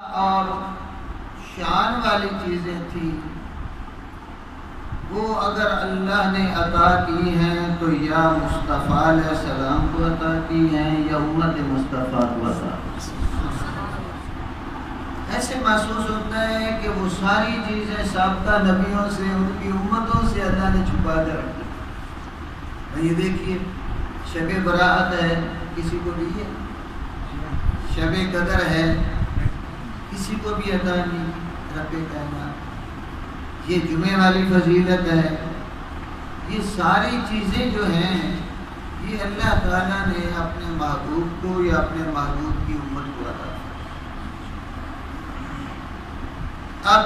اور شان والی چیزیں تھیں وہ اگر اللہ نے عطا کی ہیں تو یا مصطفیٰ علیہ السلام کو عطا کی ہیں یا امت مصطفیٰ کو عطا کی ہیں۔ ایسے محسوس ہوتا ہے کہ وہ ساری چیزیں سابقہ نبیوں سے ان کی امتوں سے اللہ نے چھپا کر رکھی۔ یہ دیکھیے شب برات ہے، کسی کو بھی ہے، شب قدر ہے، کسی کو بھی عطا نہیں رب کائنات۔ یہ جمعے والی فضیلت ہے، یہ ساری چیزیں جو ہیں یہ اللہ تعالیٰ نے اپنے محبوب کو یا اپنے محبوب کی امت کو عطا کی۔ اب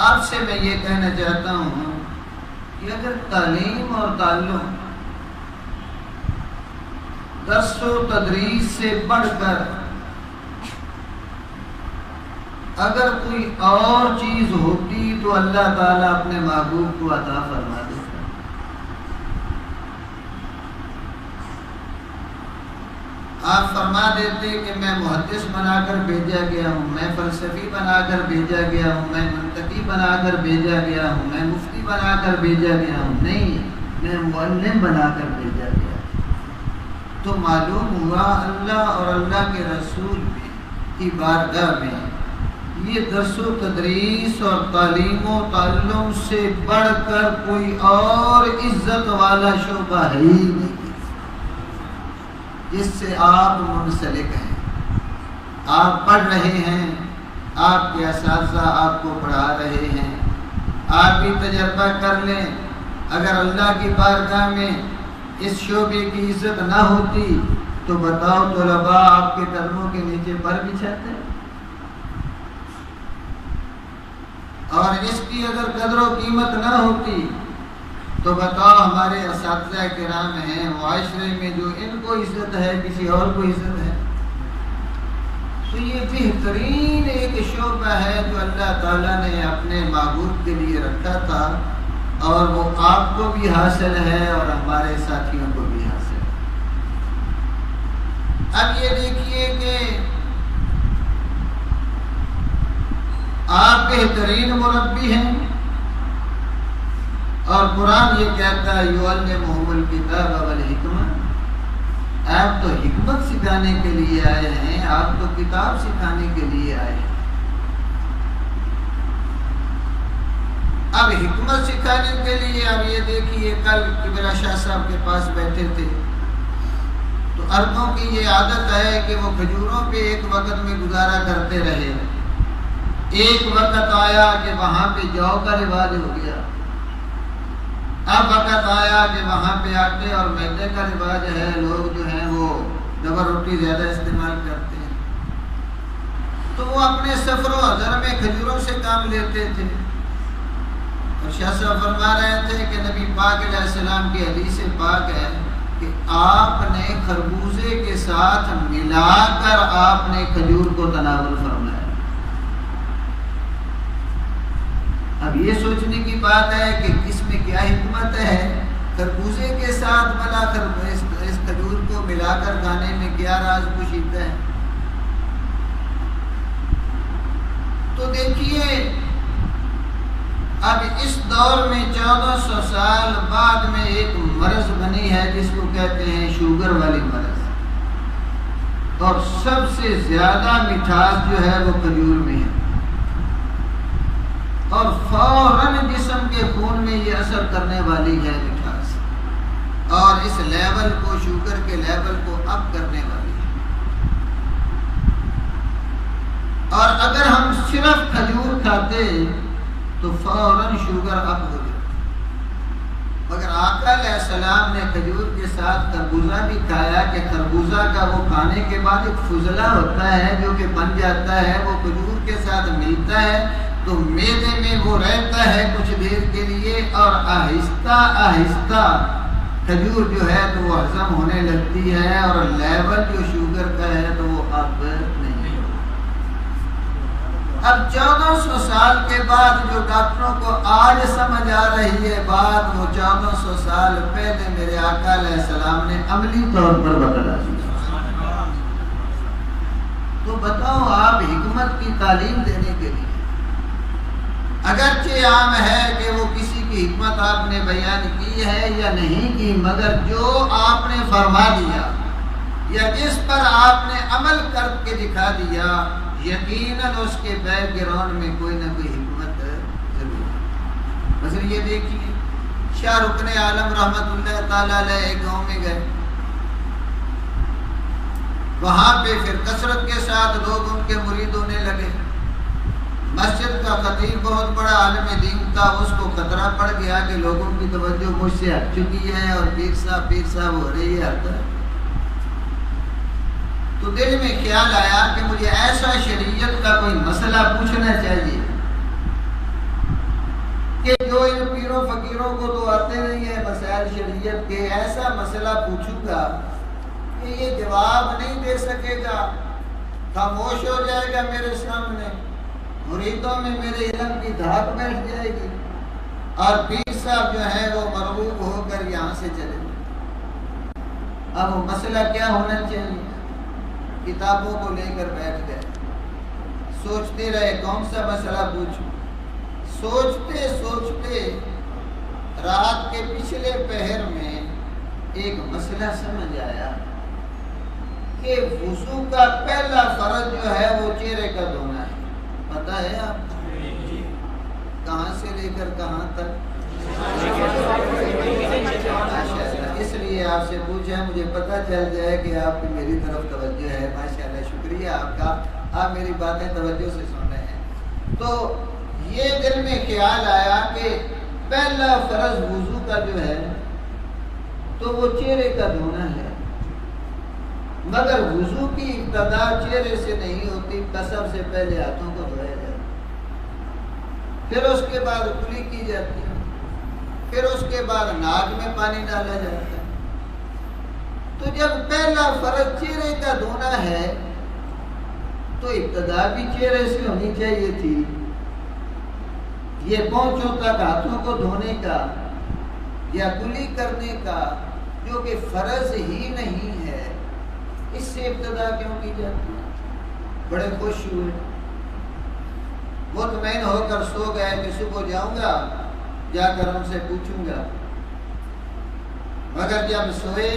آپ سے میں یہ کہنا چاہتا ہوں کہ اگر تعلیم اور تعلم درس و تدریس سے بڑھ کر اگر کوئی اور چیز ہوتی تو اللہ تعالیٰ اپنے محبوب کو عطا فرما دیتا۔ آپ فرما دیتے کہ میں محدث بنا کر بھیجا گیا ہوں، میں فلسفی بنا کر بھیجا گیا ہوں، میں منطقی بنا کر بھیجا گیا ہوں، میں مفتی بنا کر بھیجا گیا ہوں، نہیں، میں معلم بنا کر بھیجا گیا۔ تو معلوم ہوا اللہ اور اللہ کے رسول کی بارگاہ میں یہ درس و تدریس اور تعلیم و تعلم سے بڑھ کر کوئی اور عزت والا شعبہ ہے ہی نہیں جس سے آپ منسلک ہیں، آپ پڑھ رہے ہیں، آپ کے اساتذہ آپ کو پڑھا رہے ہیں۔ آپ بھی تجربہ کر لیں، اگر اللہ کی بارگاہ میں اس شعبے کی عزت نہ ہوتی تو بتاؤ طلباء آپ کے قدموں کے نیچے پر بچھاتے ہیں، اور اس کی اگر قدر و قیمت نہ ہوتی تو بتاؤ ہمارے اساتذہ کرام ہیں معاشرے میں جو ان کو عزت ہے کسی اور کو عزت ہے۔ تو یہ بہترین ایک شعبہ ہے جو اللہ تعالیٰ نے اپنے محبوب کے لیے رکھا تھا، اور وہ آپ کو بھی حاصل ہے اور ہمارے ساتھیوں کو بھی حاصل ہے۔ اب یہ دیکھیے کہ آپ بہترین مربی ہیں، اور قرآن یہ کہتا ہے یعلمہم الکتاب والحکمہ، آپ تو حکمت سکھانے کے لیے آئے ہیں، آپ تو کتاب سکھانے کے لیے آئے ہیں۔ اب حکمت سکھانے کے لیے اب یہ دیکھیے کل کبرا شاہ صاحب کے پاس بیٹھے تھے تو عربوں کی یہ عادت ہے کہ وہ کھجوروں پہ ایک وقت میں گزارا کرتے رہے۔ ایک وقت آیا کہ وہاں پہ جو کا رواج ہو گیا، اب وقت آیا کہ وہاں پہ آٹے اور میدے کا رواج ہے، لوگ جو ہیں وہ ڈبل روٹی زیادہ استعمال کرتے ہیں، تو وہ اپنے سفر و حضر میں کھجوروں سے کام لیتے تھے۔ اور شاہ صاحب فرما رہے تھے کہ نبی پاک علیہ السلام کی حدیث پاک ہے کہ آپ نے خربوزے کے ساتھ ملا کر آپ نے کھجور کو تناول فرمایا۔ اب یہ سوچنے کی بات ہے کہ اس میں کیا حکمت ہے، خربوزے کے ساتھ ملا کر اس کھجور کو ملا کر کھانے میں کیا راز پوشیدہ ہے۔ تو دیکھیے اب اس دور میں 1400 سال بعد میں ایک مرض بنی ہے جس کو کہتے ہیں شوگر والی مرض، اور سب سے زیادہ مٹھاس جو ہے وہ کھجور میں ہے، اور فوراً جسم کے خون میں یہ اثر کرنے والی ہے مٹھاس، اور اس لیول کو شوگر کے لیول کو اپ کرنے والی ہے۔ اور اگر ہم صرف کھجور کھاتے تو فوراً شوگر اپ ہو جائے، مگر آقا علیہ السلام نے کھجور کے ساتھ خربوزہ بھی کھایا کہ خربوزہ کا وہ کھانے کے بعد ایک فضلہ ہوتا ہے جو کہ بن جاتا ہے، وہ کھجور کے ساتھ ملتا ہے تو معدے میں وہ رہتا ہے کچھ دیر کے لیے، اور آہستہ آہستہ کھجور جو ہے تو وہ ہضم ہونے لگتی ہے، اور لیول جو شوگر کا ہے تو وہ اب نہیں۔ اب 1400 سال کے بعد جو ڈاکٹروں کو آج سمجھ آ رہی ہے بات، وہ 1400 سال پہلے میرے آقا علیہ السلام نے عملی طور پر بتلا دی۔ تو بتاؤ آپ حکمت کی تعلیم دینے کے لیے، اگرچہ عام ہے کہ وہ کسی کی حکمت آپ نے بیان کی ہے یا نہیں کی، مگر جو آپ نے فرما دیا یا جس پر آپ نے عمل کر کے دکھا دیا، یقیناً اس کے بیک گراؤنڈ میں کوئی نہ کوئی حکمت ضرور ہے۔ مثلا یہ دیکھیے شاہ رکن عالم رحمت اللہ تعالیٰ علیہ ایک گاؤں میں گئے، وہاں پہ پھر کثرت کے ساتھ لوگ ان کے مرید ہونے لگے۔ مسجد کا خطیب بہت بڑا عالم دین تھا، اس کو خطرہ پڑ گیا کہ لوگوں کی توجہ مجھ سے ہٹ چکی ہے اور پیر صاحب ہو رہی ہے ہر تو دل میں خیال آیا کہ مجھے ایسا شریعت کا کوئی مسئلہ پوچھنا چاہیے کہ جو ان پیروں فقیروں کو تو آتے نہیں ہیں مسائل شریعت کے، ایسا مسئلہ پوچھوں گا کہ یہ جواب نہیں دے سکے گا، خاموش ہو جائے گا میرے سامنے، مریدوں میں میرے علم کی دھاک بیٹھ جائے گی، اور پیر صاحب جو ہیں وہ مرغوب ہو کر یہاں سے چلے گئے۔ اب وہ مسئلہ کیا ہونا چاہیے؟ کتابوں کو لے کر بیٹھ گئے، سوچتے رہے کون سا مسئلہ پوچھوں۔ سوچتے سوچتے رات کے پچھلے پہر میں ایک مسئلہ سمجھ آیا کہ وضو کا پہلا فرض جو ہے وہ چہرے کا دھونا ہے۔ پتہ ہے آپ کہاں سے لے کر کہاں تک؟ اس لیے آپ سے پوچھا، مجھے پتہ چل جائے کہ آپ کی میری طرف توجہ ہے۔ ماشاءاللہ، شکریہ آپ کا، آپ میری باتیں توجہ سے سن رہے ہیں۔ تو یہ دل میں خیال آیا کہ پہلا فرض وضو کا جو ہے تو وہ چہرے کا دھونا ہے، مگر وضو کی ابتدا چہرے سے نہیں ہوتی، قسم سے پہلے ہاتھوں کو دھویا جاتا ہے، پھر اس کے بعد کلی کی جاتی ہے، پھر اس کے بعد ناک میں پانی ڈالا جاتا ہے۔ تو جب پہلا فرض چہرے کا دھونا ہے تو ابتدا بھی چہرے سے ہونی چاہیے تھی۔ یہ پونچھوں تک ہاتھوں کو دھونے کا یا کلی کرنے کا جو کہ فرض ہی نہیں ہے، اس سے ابتدا کیوں کی جاتی ہے؟ بڑے خوش ہوئے، مطمئن ہو کر سو گئے کہ صبح جاؤں گا، جا کر ان سے پوچھوں گا۔ مگر جب سوئے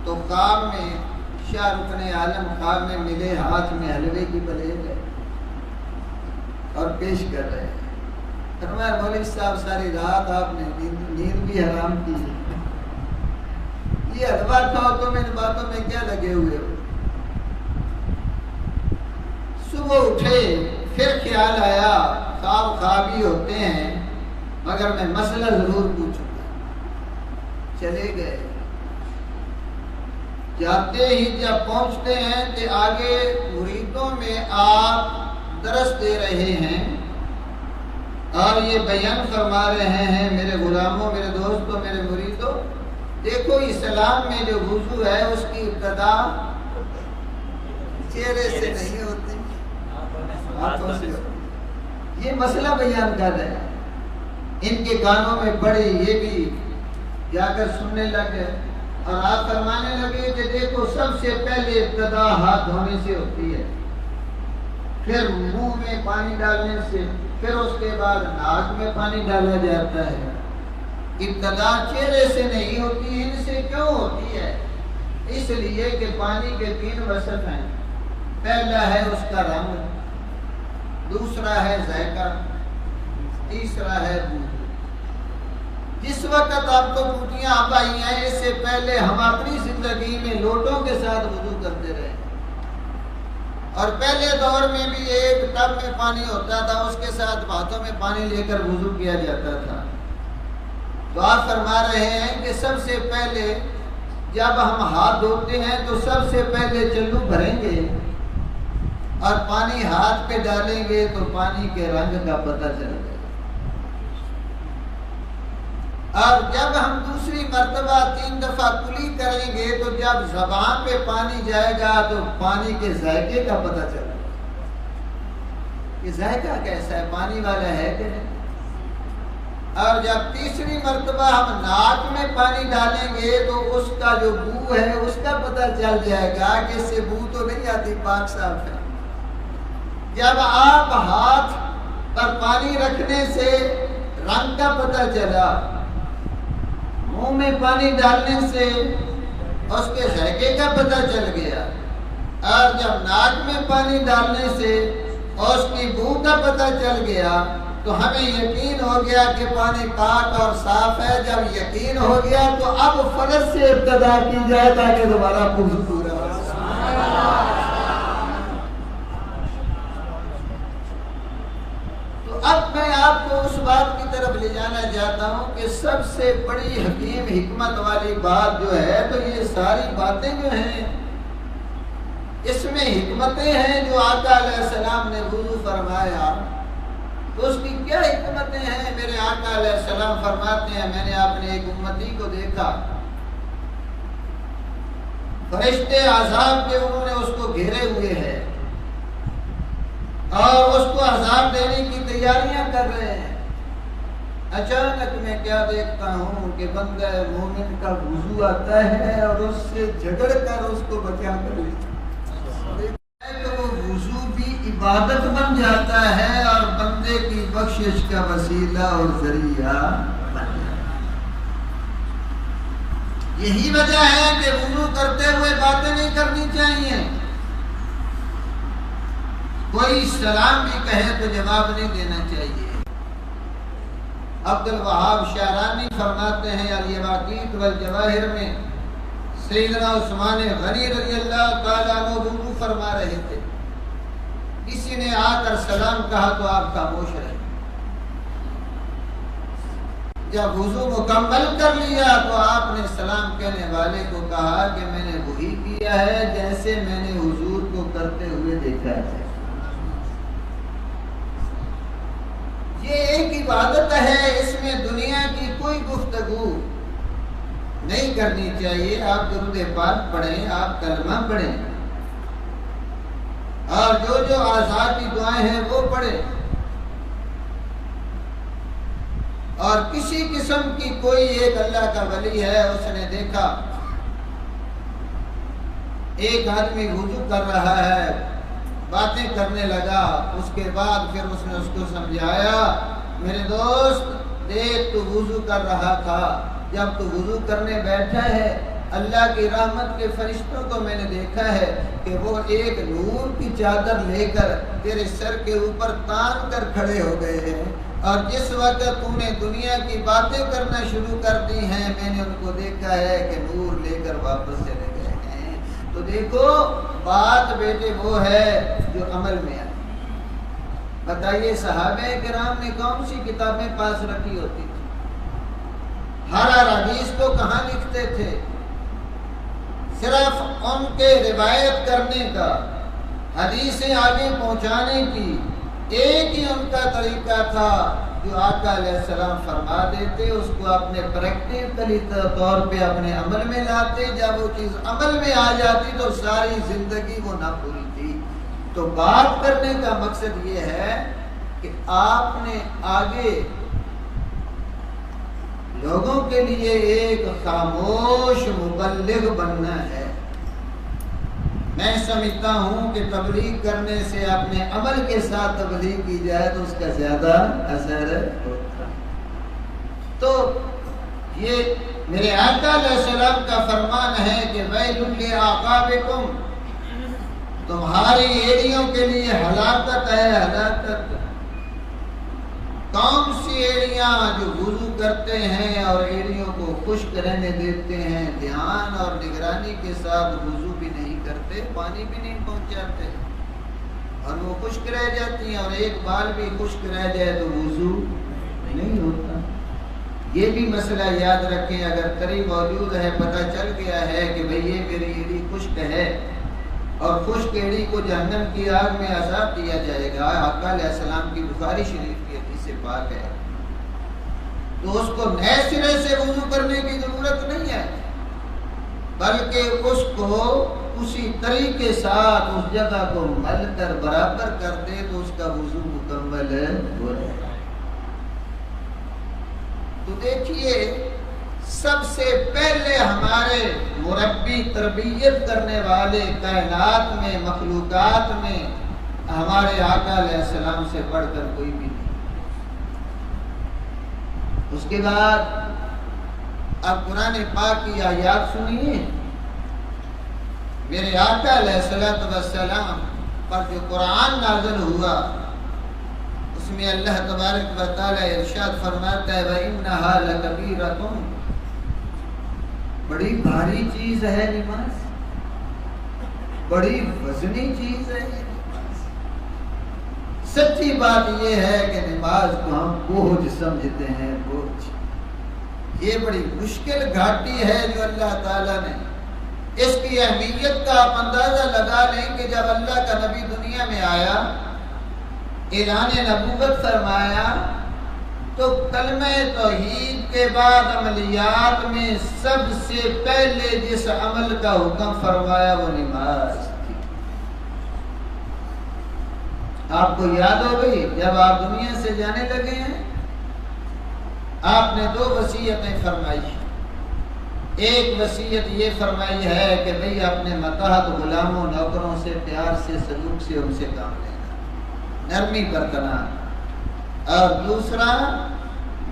تو خواب میں شاہ رکن عالم خواب میں ملے، ہاتھ میں حلوے کی پلیٹ ہے اور پیش کر رہے ہیں۔ فرمایا مولوی صاحب ساری رات آپ نے نیند بھی حرام کی ہے، یہ حلوہ کھاؤ، تم ان باتوں میں کیا لگے ہوئے ہو؟ صبح اٹھے پھر خیال آیا خواب ہی ہوتے ہیں، مگر میں مسئلہ ضرور پوچھوں گا۔ چلے گئے، جاتے ہی جب پہنچتے ہیں کہ آگے مریدوں میں آپ درس دے رہے ہیں اور یہ بیان فرما رہے ہیں، میرے غلاموں، میرے دوستوں، میرے مریدوں، دیکھو اسلام میں جو وضو ہے اس کی ابتدا چہرے سے نہیں ہوتی، ہاتھوں سے ہوتی۔ یہ مسئلہ بیان کر رہے ہیں، ان کے کانوں میں پڑی، یہ بھی جا کر سننے لگے اور آپ فرمانے لگے کہ دیکھو سب سے پہلے ابتدا ہاتھ دھونے سے ہوتی ہے، پھر منہ میں پانی ڈالنے سے، پھر اس کے بعد ناک میں پانی ڈالا جاتا ہے۔ ابتدا چہرے سے نہیں ہوتی، ان سے کیوں ہوتی ہے؟ اس لیے کہ پانی کے 3 وصف ہیں، پہلا ہے اس کا رنگ، دوسرا ہے ذائقہ، تیسرا ہے بو۔ جس وقت آپ کو ٹوٹیاں آئی ہیں، اس سے پہلے ہم اپنی زندگی میں لوٹوں کے ساتھ وضو کرتے رہے، اور پہلے دور میں بھی ایک ٹب میں پانی ہوتا تھا، اس کے ساتھ ہاتھوں میں پانی لے کر وضو کیا جاتا تھا۔ تو آپ فرما رہے ہیں کہ سب سے پہلے جب ہم ہاتھ دھوتے ہیں تو سب سے پہلے چلو بھریں گے اور پانی ہاتھ پہ ڈالیں گے تو پانی کے رنگ کا پتہ چل گا، اور جب ہم دوسری مرتبہ 3 دفعہ کلی کریں گے تو جب زبان پہ پانی جائے گا تو پانی کے ذائقے کا پتہ چلے گا کہ ذائقہ کیسا ہے، پانی والا ہے کہ نہیں۔ اور جب تیسری مرتبہ ہم ناک میں پانی ڈالیں گے تو اس کا جو بو ہے اس کا پتہ چل جائے گا کہ اس سے بو تو نہیں آتی، پاک صاف ہے۔ جب آپ ہاتھ پر پانی رکھنے سے رنگ کا پتہ چلا، منہ میں پانی ڈالنے سے اس کے ذائقے کا پتہ چل گیا، اور جب ناک میں پانی ڈالنے سے اس کی بو کا پتہ چل گیا، تو ہمیں یقین ہو گیا کہ پانی پاک اور صاف ہے۔ جب یقین ہو گیا تو اب فرض سے ابتدا کی جائے تاکہ دوبارہ وضو پورا ہو۔ تو اب میں آپ کو اس بات کی طرف لے جانا چاہتا ہوں کہ سب سے بڑی حکیم حکمت والی بات جو ہے، تو یہ ساری باتیں جو ہیں اس میں حکمتیں ہیں جو آقا علیہ السلام نے وضو فرمایا، تو اس کی کیا حکمتیں ہیں؟ میرے آقا علیہ السلام فرماتے ہیں، میں نے اپنے ایک امتی کو دیکھا، فرشتے عذاب کے انہوں نے اس کو گھیرے ہوئے ہیں اور اس کو عذاب دینے کی تیاریاں کر رہے ہیں۔ اچانک میں کیا دیکھتا ہوں کہ بندہ مومن کا وضو آتا ہے اور اس سے جھگڑ کر اس کو بچا کر لیتا ہے، تو وہ وضو بھی عبادت بن جاتا ہے اور بندے کی بخشش کا وسیلہ اور ذریعہ بن جاتا ہے۔ یہی وجہ ہے کہ وضو کرتے ہوئے باتیں نہیں کرنی چاہیے۔ کوئی سلام بھی کہے تو جواب نہیں دینا چاہیے۔ عبد الوہاب شعرانی فرماتے ہیں الیواقیت والجواہر میں، سیدنا عثمان غنی رضی اللہ تعالیٰ عنہ وضو فرما رہے تھے، کسی نے آ کر سلام کہا تو آپ خاموش رہے۔ جب وضو مکمل کر لیا تو آپ نے سلام کہنے والے کو کہا کہ میں نے وہی کیا ہے جیسے میں نے حضور کو کرتے ہوئے دیکھا ہے۔ یہ ایک عبادت ہے، اس میں دنیا کی کوئی گفتگو نہیں کرنی چاہیے۔ آپ درود پاک پڑھیں، آپ کلمہ پڑھیں، اور جو اعضاء کی دعائیں ہیں وہ پڑھیں، اور کسی قسم کی کوئی ایک اللہ کا ولی ہے، اس نے دیکھا ایک آدمی وضو کر رہا ہے، باتیں کرنے لگا، اس کے بعد پھر اس نے اس کو سمجھایا، میرے دوست دیکھ تو وضو کر رہا تھا، جب تو وضو کرنے بیٹھا ہے اللہ کی رحمت کے فرشتوں کو میں نے دیکھا ہے کہ وہ ایک نور کی چادر لے کر تیرے سر کے اوپر تان کر کھڑے ہو گئے ہیں، اور جس وقت تو نے دنیا کی باتیں کرنا شروع کر دی ہیں میں نے ان کو دیکھا ہے کہ نور لے کر واپس چلے گئے ہیں۔ تو دیکھو بات بیٹے وہ ہے جو عمل میں آئے۔ بتائیے صحابہ کرام نے کون سی کتابیں پاس رکھی ہوتی تھی؟ ہر حدیث کو کہاں لکھتے تھے؟ صرف ان کے روایت کرنے کا، حدیثیں آگے پہنچانے کی ایک ہی ان کا طریقہ تھا، جو آقا علیہ السلام فرما دیتے اس کو اپنے پریکٹیکلی طور پہ اپنے عمل میں لاتے۔ جب وہ چیز عمل میں آ جاتی تو ساری زندگی وہ نہ پوری تھی۔ تو بات کرنے کا مقصد یہ ہے کہ آپ نے آگے لوگوں کے لیے ایک خاموش مبلغ بننا ہے۔ میں سمجھتا ہوں کہ تبلیغ کرنے سے اپنے عمل کے ساتھ تبلیغ کی جائے تو اس کا زیادہ اثر ہوتا ہے۔ تو یہ میرے آقا علیہ السلام کا فرمان ہے کہ ویل لعقابکم، تمہاری ایڑیوں کے لیے ہلاکت ہے، ہلاکت۔ کون سی ایڑیاں؟ جو وضو کرتے ہیں اور ایڑیوں کو خشک رہنے دیتے ہیں، دھیان اور نگرانی کے ساتھ وضو بھی نہیں کرتے، پانی بھی نہیں پہنچاتے، اور وہ خشک رہ جاتی ہیں، اور ایک بال بھی خشک رہ جائے تو وضو نہیں ہوتا۔ یہ بھی مسئلہ یاد رکھیں، اگر تری موجود ہے، پتہ چل گیا ہے کہ بھئی یہ میری ایڑی خشک ہے اور خشک ایڑی کو جہنم کی آگ میں عذاب دیا جائے گا، آقا علیہ السلام کی بخاری شریف کی حدیث پاک ہے، تو اس کو نئے سرے سے وضو کرنے کی ضرورت نہیں ہے، بلکہ اس کو اسی طریقے ساتھ اس جگہ کو مل کر برابر کر دے تو اس کا وضو مکمل ہو جائے۔ تو دیکھیے سب سے پہلے ہمارے مربی تربیت کرنے والے کائنات میں، مخلوقات میں ہمارے آقا علیہ السلام سے بڑھ کر کوئی بھی نہیں۔ اس کے بعد اب قرآن پاک کی آیات سنیے۔ میرے آقا علیہ السلام پر جو قرآن نازل ہوا اس میں اللہ تبارک و تعالی ارشاد فرماتا ہے وَإِنَّهَا لَكَبِيرَةٌ، بڑی بھاری چیز ہے نماز، بڑی وزنی چیز ہے نماز۔ سچی بات یہ ہے کہ نماز کو ہم بوجھ سمجھتے ہیں، بوجھ۔ یہ بڑی مشکل گھاٹی ہے جو اللہ تعالیٰ نے، اس کی اہمیت کا آپ اندازہ لگا لیں کہ جب اللہ کا نبی دنیا میں آیا، اعلان نبوت فرمایا، تو کلمہ توحید کے بعد عملیات میں سب سے پہلے جس عمل کا حکم فرمایا وہ نماز تھی۔ آپ کو یاد ہو گئی جب آپ دنیا سے جانے لگے ہیں آپ نے 2 وصیتیں فرمائی ہیں۔ ایک وصیت یہ فرمائی ہے کہ بھئی اپنے ماتحت غلاموں نوکروں سے پیار سے سلوک سے ان سے کام لینا، نرمی برقرار، اور دوسرا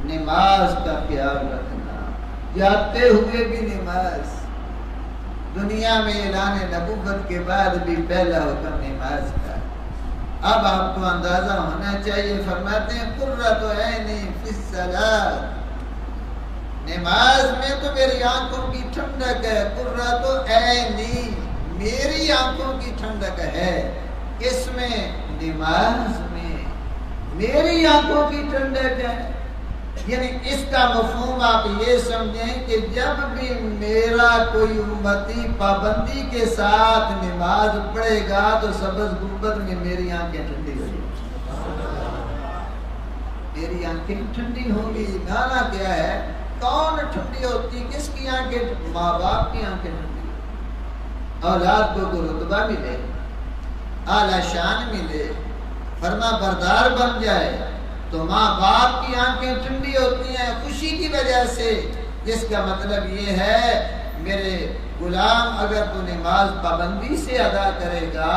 نماز کا خیال رکھنا، جاتے ہوئے بھی نماز۔ دنیا میں اعلان نبوت کے بعد بھی پہلا حکم نماز کا۔ اب آپ کو اندازہ ہونا چاہیے، فرماتے ہیں قرۃ عینی فی الصلاۃ، نماز میں تو میری آنکھوں کی ٹھنڈک ہے، قرۃ عینی میری آنکھوں کی ٹھنڈک ہے، کس میں؟ نماز میں میری آنکھوں کی ٹھنڈک ہے۔ یعنی اس کا مفہوم آپ یہ سمجھیں کہ جب بھی میرا کوئی امتی پابندی کے ساتھ نماز پڑھے گا تو سبز گنبد میں میری آنکھیں ٹھنڈی ہو جائیں، میری آنکھیں ٹھنڈی ہوں گی۔ گانا کیا ہے؟ کون ٹھنڈی ہوتی؟ کس کی آنکھیں؟ ماں باپ کی آنکھیں ٹھنڈی۔ اولاد کو رتبہ ملے، اعلی شان ملے، فرما بردار بن جائے تو ماں باپ کی آنکھیں ٹھنڈی ہوتی ہیں خوشی کی وجہ سے، جس کا مطلب یہ ہے میرے غلام اگر تو نماز پابندی سے ادا کرے گا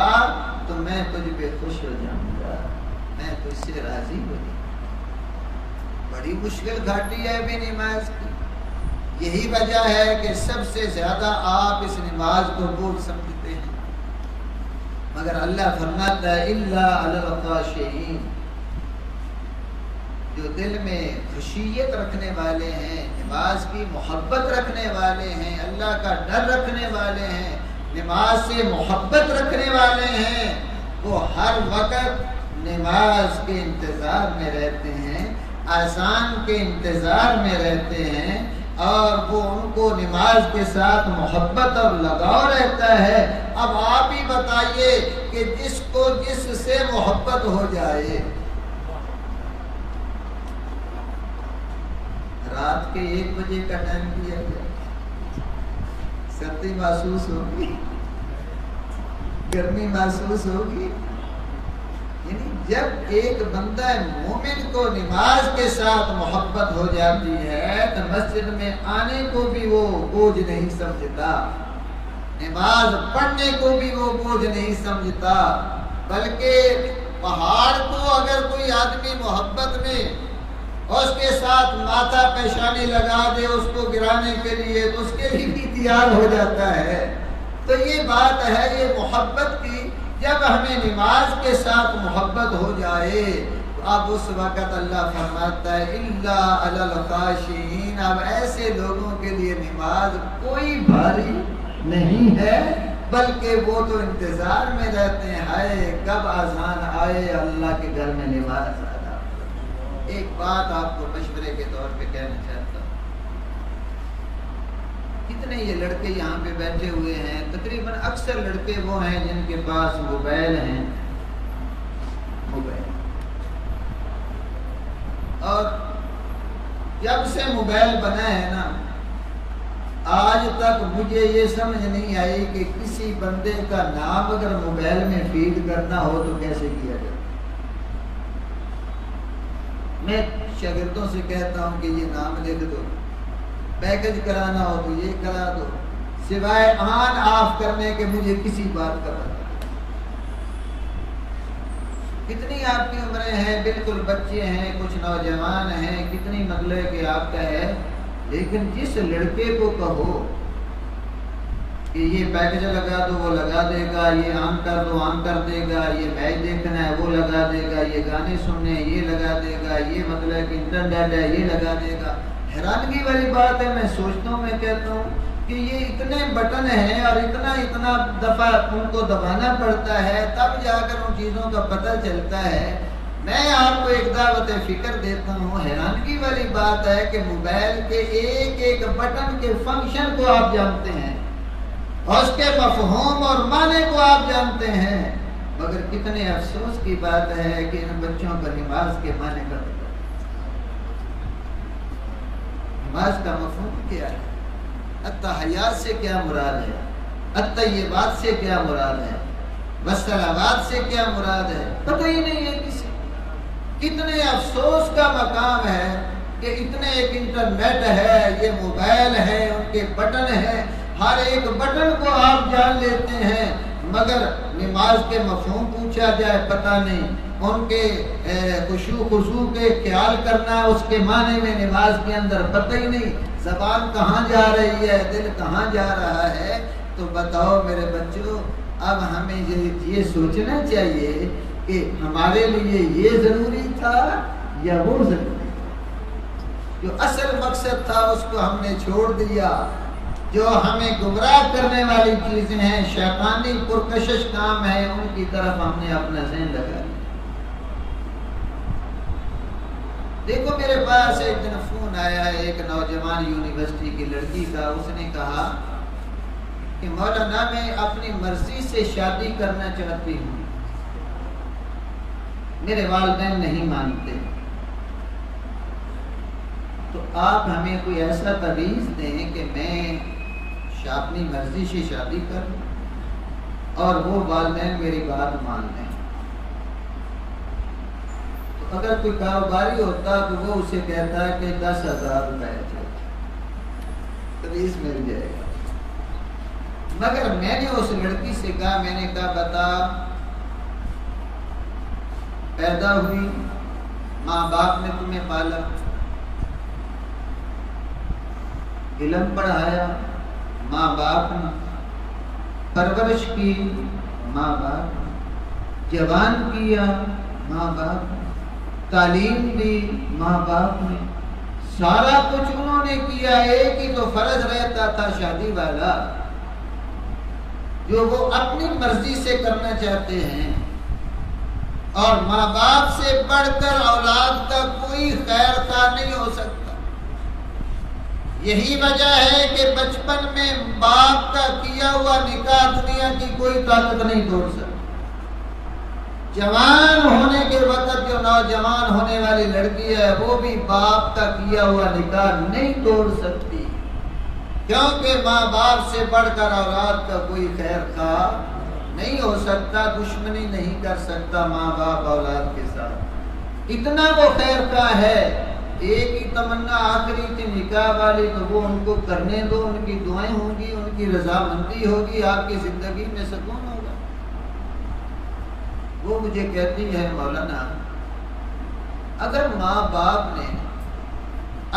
تو میں تجھ پہ خوش ہو جاؤں گا، میں تجھ سے راضی ہو جاؤں گا۔ بڑی مشکل گھاٹی ہے بھی نماز کی، یہی وجہ ہے کہ سب سے زیادہ آپ اس نماز کو بوجھ سمجھتے ہیں، مگر اللہ فرماتا ہے الا علی الخاشعین، جو دل میں خشیت رکھنے والے ہیں، نماز کی محبت رکھنے والے ہیں، اللہ کا ڈر رکھنے والے ہیں، نماز سے محبت رکھنے والے ہیں، وہ ہر وقت نماز کے انتظار میں رہتے ہیں، اذان کے انتظار میں رہتے ہیں، اور وہ ان کو نماز کے ساتھ محبت اور لگاؤ رہتا ہے۔ اب آپ ہی بتائیے کہ جس کو جس سے محبت ہو جائے، رات کے 1 بجے کا ٹائم دیا جائے، سردی محسوس ہوگی، گرمی محسوس ہوگی؟ یعنی جب ایک بندہ مومن کو نماز کے ساتھ محبت ہو جاتی ہے تو مسجد میں آنے کو بھی وہ بوجھ نہیں سمجھتا، نماز پڑھنے کو بھی وہ بوجھ نہیں سمجھتا، بلکہ پہاڑ کو اگر کوئی آدمی محبت میں اس کے ساتھ ماتھا پیشانی لگا دے اس کو گرانے کے لیے تو اس کے لیے بھی تیار ہو جاتا ہے۔ تو یہ بات ہے یہ محبت کی، جب ہمیں نماز کے ساتھ محبت ہو جائے تو اب اس وقت اللہ فرماتا ہے الا علی الخاشعین، اب ایسے لوگوں کے لیے نماز کوئی بھاری نہیں ہے، بلکہ وہ تو انتظار میں رہتے ہیں ہائے کب اذان آئے اللہ کے گھر میں نماز ادا۔ ایک بات آپ کو مشورے کے طور پہ کہنا چاہتا ہوں، کتنے یہ لڑکے یہاں پہ بیٹھے ہوئے ہیں، تقریباً اکثر لڑکے وہ ہیں جن کے پاس موبائل ہیں، موبائل، اور جب سے موبائل بنا ہے نا آج تک مجھے یہ سمجھ نہیں آئی کہ کسی بندے کا نام اگر موبائل میں فیڈ کرنا ہو تو کیسے کیا جائے۔ میں شاگردوں سے کہتا ہوں کہ یہ نام لکھ دو، پیکج کرانا ہو تو یہ کرا دو، سوائے آن آف کرنے کے مجھے کسی بات کا پتہ۔ کتنی آپ کی عمریں ہیں، بالکل بچے ہیں، کچھ نوجوان ہیں، کتنی مطلب کہ آپ کا ہے، لیکن جس لڑکے کو کہو کہ یہ پیکج لگا دو وہ لگا دے گا، یہ آن کر دو آن کر دے گا، یہ میچ دیکھنا ہے وہ لگا دے گا، یہ گانے سننے ہیں یہ لگا دے گا، یہ مطلب کہ انٹرنیٹ ہے یہ لگا دے گا۔ حیرانگی والی بات ہے، میں سوچتا ہوں، میں کہتا ہوں کہ یہ اتنے بٹن ہیں اور اتنا دفعہ ان کو دبانا پڑتا ہے، تب جا کر ان چیزوں کا پتہ چلتا ہے۔ میں آپ کو ایک دعوت فکر دیتا ہوں، حیرانگی والی بات ہے کہ موبائل کے ایک ایک بٹن کے فنکشن کو آپ جانتے ہیں اور اس کے مفہوم اور معنی کو آپ جانتے ہیں، مگر کتنے افسوس کی بات ہے کہ ان بچوں کا نماز کے معنی کا نماز کا مفہوم کیا ہے، التحیات سے کیا مراد ہے، الطیبات سے کیا مراد ہے، والصلوات سے کیا مراد ہے، پتہ ہی نہیں ہے کسی۔ کتنے افسوس کا مقام ہے کہ اتنے ایک انٹرنیٹ ہے، یہ موبائل ہے، ان کے بٹن ہیں، ہر ایک بٹن کو آپ جان لیتے ہیں، مگر نماز کے مفہوم پوچھا جائے پتہ نہیں، ان کے خشوع خضوع کے خیال کرنا اس کے معنی میں نماز کے اندر پتہ ہی نہیں، زبان کہاں جا رہی ہے، دل کہاں جا رہا ہے۔ تو بتاؤ میرے بچوں، اب ہمیں یہ سوچنا چاہیے کہ ہمارے لیے یہ ضروری تھا یا وہ ضروری تھا؟ جو اصل مقصد تھا اس کو ہم نے چھوڑ دیا، جو ہمیں گمراہ کرنے والی چیزیں ہیں، شیطانی پرکشش کام ہے، ان کی طرف ہم نے اپنا ذہن لگا لیا۔ دیکھو میرے پاس ایک دن فون آیا ہے ایک نوجوان یونیورسٹی کی لڑکی کا، اس نے کہا کہ مولانا میں اپنی مرضی سے شادی کرنا چاہتی ہوں، میرے والدین نہیں مانتے، تو آپ ہمیں کوئی ایسا تعویذ دیں کہ میں اپنی مرضی سے شادی کروں اور وہ والدین میری بات مان لیں۔ تو اگر کوئی کاروباری ہوتا تو وہ اسے کہتا ہے کہ 10,000 روپے تعویذ مل جائے گا، مگر میں نے اس لڑکی سے کہا، میں نے کہا بتا، پیدا ہوئی، ماں باپ نے تمہیں پالا، علم پڑھایا ماں باپ نے، پرورش کی ماں باپ نے، جوان کیا ماں باپ نے، تعلیم دی ماں باپ نے، سارا کچھ انہوں نے کیا، ایک ہی تو فرض رہتا تھا شادی والا جو وہ اپنی مرضی سے کرنا چاہتے ہیں، اور ماں باپ سے بڑھ کر اولاد کا کوئی خیر خواہ نہیں ہو سکتا۔ یہی وجہ ہے کہ بچپن میں باپ کا کیا ہوا نکاح دنیا کی کوئی طاقت نہیں توڑ سکتی۔ جوان ہونے کے وقت جو نوجوان ہونے والی لڑکی ہے وہ بھی باپ کا کیا ہوا نکاح نہیں توڑ سکتی، کیونکہ ماں باپ سے بڑھ کر اولاد کا کوئی خیر خواہ نہیں ہو سکتا، دشمنی نہیں کر سکتا ماں باپ اولاد کے ساتھ، اتنا وہ خیر خواہ ہے۔ ایک ہی تمنا آخری تھی نکاح والی، تو وہ ان کو کرنے دو، ان کی دعائیں ہوں گی، ان کی رضامندی ہوگی، آپ کی زندگی میں سکون ہوگا۔ وہ مجھے کہتی ہے مولانا اگر ماں باپ نے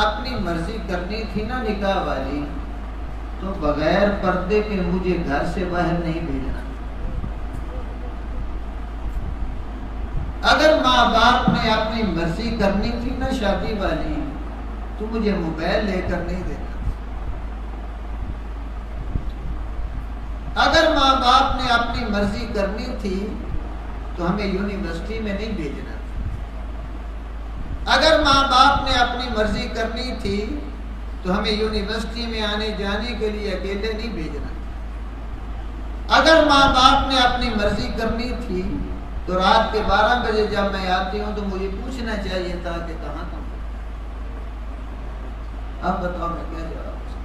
اپنی مرضی کرنی تھی نا نکاح والی، تو بغیر پردے کے مجھے گھر سے باہر نہیں بھیجنا۔ اگر ماں باپ نے اپنی مرضی کرنی تھی نا شادی والی، تو مجھے موبائل لے کر نہیں دینا۔ اگر ماں باپ نے اپنی مرضی کرنی تھی تو ہمیں یونیورسٹی میں نہیں بھیجنا۔ اگر ماں باپ نے اپنی مرضی کرنی تھی تو ہمیں یونیورسٹی میں آنے جانے کے لیے اکیلے نہیں بھیجنا۔ اگر ماں باپ نے اپنی مرضی کرنی تھی تو رات کے 12 بجے جب میں آتی ہوں تو مجھے پوچھنا چاہیے تھا کہ کہاں تم۔ اب بتاؤ میں کیا جواب دوں؟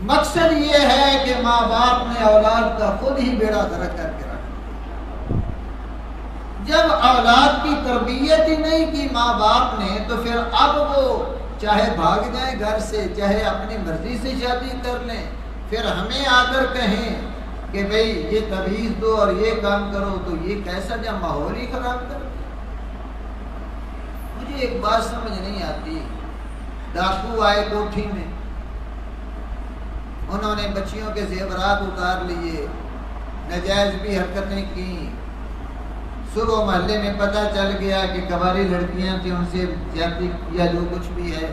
مقصد یہ ہے کہ ماں باپ نے اولاد کا خود ہی بیڑا غرق کر کے رکھا۔ جب اولاد کی تربیت ہی نہیں کی ماں باپ نے، تو پھر اب وہ چاہے بھاگ جائیں گھر سے، چاہے اپنی مرضی سے شادی کر لیں، پھر ہمیں آ کر کہیں کہ بھئی یہ تعویذ دو اور یہ کام کرو، تو یہ کیسا جب ماحول ہی خراب کر دیا۔ مجھے ایک بات سمجھ نہیں آتی، ڈاکو آئے کوٹھی میں، انہوں نے بچیوں کے زیورات اتار لیے، ناجائز بھی حرکتیں کی، صبح محلے میں پتہ چل گیا کہ کنواری لڑکیاں تھیں، ان سے زیادتی کیا جو کچھ بھی ہے۔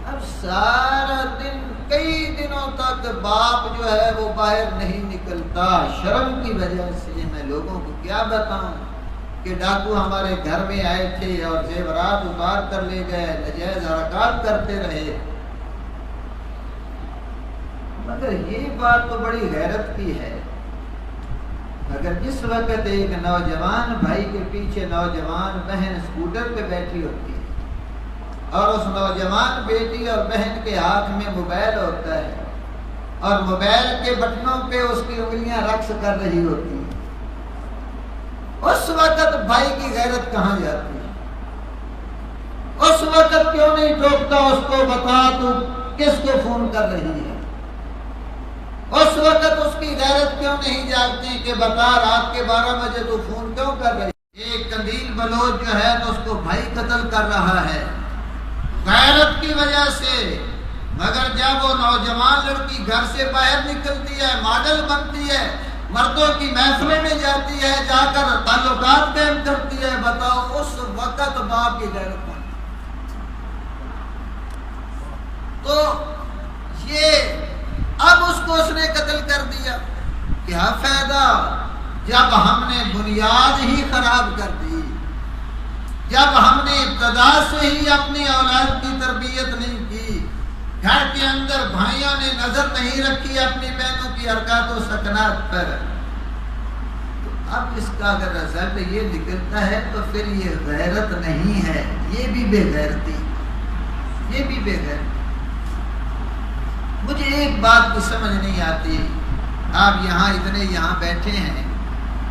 اب سارا دن کئی دنوں تک باپ جو ہے وہ باہر نہیں نکلتا شرم کی وجہ سے۔ میں لوگوں کو کیا بتاؤں کہ ڈاکو ہمارے گھر میں آئے تھے اور زیورات اتار کر لے گئے، ناجائز حرکات کرتے رہے۔ مگر یہ بات تو بڑی غیرت کی ہے، اگر جس وقت ایک نوجوان بھائی کے پیچھے نوجوان بہن اسکوٹر پہ بیٹھی ہوتی ہے اور اس نوجوان بیٹی اور بہن کے ہاتھ میں موبائل ہوتا ہے اور موبائل کے بٹنوں پہ اس کی انگلیاں رقص کر رہی ہوتی ہیں، اس وقت بھائی کی غیرت کہاں جاتی ہے؟ اس وقت کیوں نہیں ٹوکتا اس کو، بتا تو کس کو فون کر رہی ہے؟ اس وقت اس کی غیرت کیوں نہیں جاگتی کہ بتا رات کے 12 بجے تو فون کیوں کر رہی ہے؟ ایک قندیل بلوچ جو ہے تو اس کو بھائی قتل کر رہا ہے غیرت کی وجہ سے، مگر جب وہ نوجوان لڑکی گھر سے باہر نکلتی ہے، ماڈل بنتی ہے، مردوں کی محفلوں میں جاتی ہے، جا کر تعلقات قائم کرتی ہے، بتاؤ اس وقت باپ کی غیرت بنتی۔ تو یہ اب اس کو اس نے قتل کر دیا، کیا فائدہ جب ہم نے بنیاد ہی خراب کر دی، جب ہم نے ابتدا سے ہی اپنی اولاد کی تربیت نہیں کی، گھر کے اندر بھائیوں نے نظر نہیں رکھی اپنی بہنوں کی حرکات و سکنات پر۔ تو اب اس کا اگر رزلٹ یہ نکلتا ہے تو پھر یہ غیرت نہیں ہے، یہ بھی بے غیرتی، یہ بھی بے غیرتی۔ مجھے ایک بات کی سمجھ نہیں آتی، آپ یہاں بیٹھے ہیں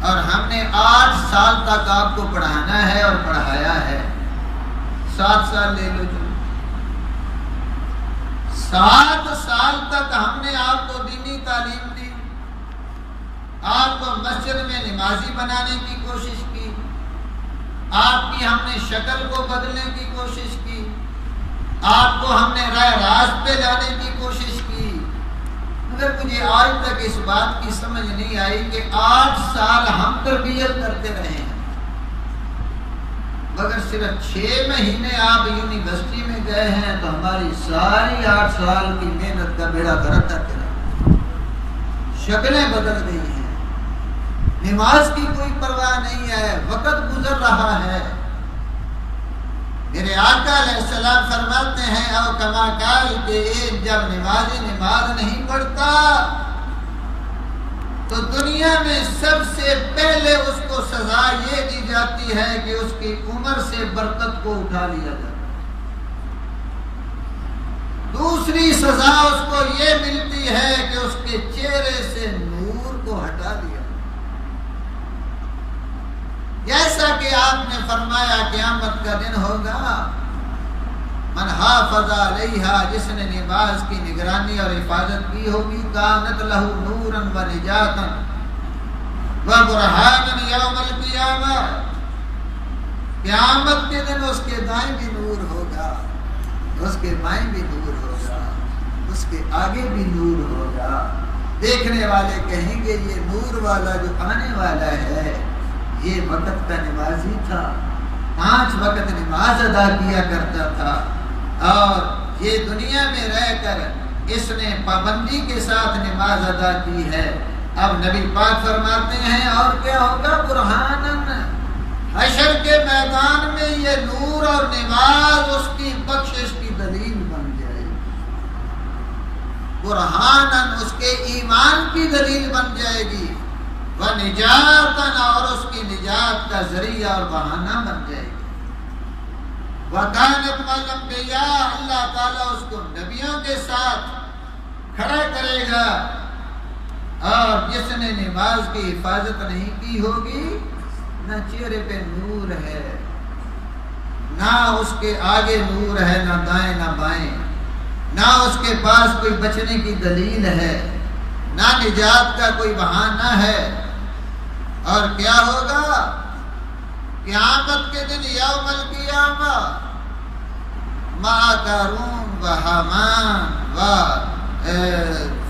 اور ہم نے 8 سال تک آپ کو پڑھانا ہے اور پڑھایا ہے، 7 سال لے لو جو 7 سال تک ہم نے آپ کو دینی تعلیم دی، آپ کو مسجد میں نمازی بنانے کی کوشش کی، آپ کی ہم نے شکل کو بدلنے کی کوشش کی، آپ کو ہم نے راہ راست پہ لانے کی کوشش کی، مگر مجھے آج تک اس بات کی سمجھ نہیں آئی کہ 8 سال ہم تربیت کرتے رہے ہیں، مگر صرف 6 مہینے آپ یونیورسٹی میں گئے ہیں تو ہماری ساری 8 سال کی محنت کا بیڑا غرق کرتے رہے، شکلیں بدل گئی ہیں، نماز کی کوئی پرواہ نہیں ہے، وقت گزر رہا ہے۔ میرے آقا علیہ السلام فرماتے ہیں او کما قال کہ جب نمازی نماز نہیں پڑھتا تو دنیا میں سب سے پہلے اس کو سزا یہ دی جاتی ہے کہ اس کی عمر سے برکت کو اٹھا لیا جاتا ہے، دوسری سزا اس کو یہ ملتی ہے کہ اس کے چہرے سے نور کو ہٹا دیا، جیسا کہ آپ نے فرمایا قیامت کا دن ہوگا من حافظ علیہا، جس نے نماز کی نگرانی اور حفاظت کی ہوگی، کانت لہو نورا و نجاتا و برہانا یوم القیامہ، قیامت کے دن اس کے دائیں بھی نور ہوگا، اس کے بائیں بھی نور ہوگا، اس کے آگے بھی نور ہوگا، دیکھنے والے کہیں گے یہ نور والا جو آنے والا ہے یہ وقت کا نمازی تھا، 5 وقت نماز ادا کیا کرتا تھا، اور یہ دنیا میں رہ کر اس نے پابندی کے ساتھ نماز ادا کی ہے۔ اب نبی پاک فرماتے ہیں اور کیا ہوگا، برہانن، حشر کے میدان میں یہ نور اور نماز اس کی بخشش کی دلیل بن جائے گی، برہانن اس کے ایمان کی دلیل بن جائے گی، وَنِجَاتًا اور اس کی نجات کا ذریعہ اور بہانہ بن جائے گی، وَكَانَتْ مَعَ الْأَنْبِيَاءِ اللہ تعالیٰ اس کو نبیوں کے ساتھ کھڑا کرے گا، اور جس نے نماز کی حفاظت نہیں کی ہوگی نہ چہرے پہ نور ہے، نہ اس کے آگے نور ہے، نہ دائیں نہ بائیں، نہ اس کے پاس کوئی بچنے کی دلیل ہے، نہ نجات کا کوئی بہانہ ہے۔ اور کیا ہوگا؟ قیامت کے دن یوم القیامہ مع قارون و حامان و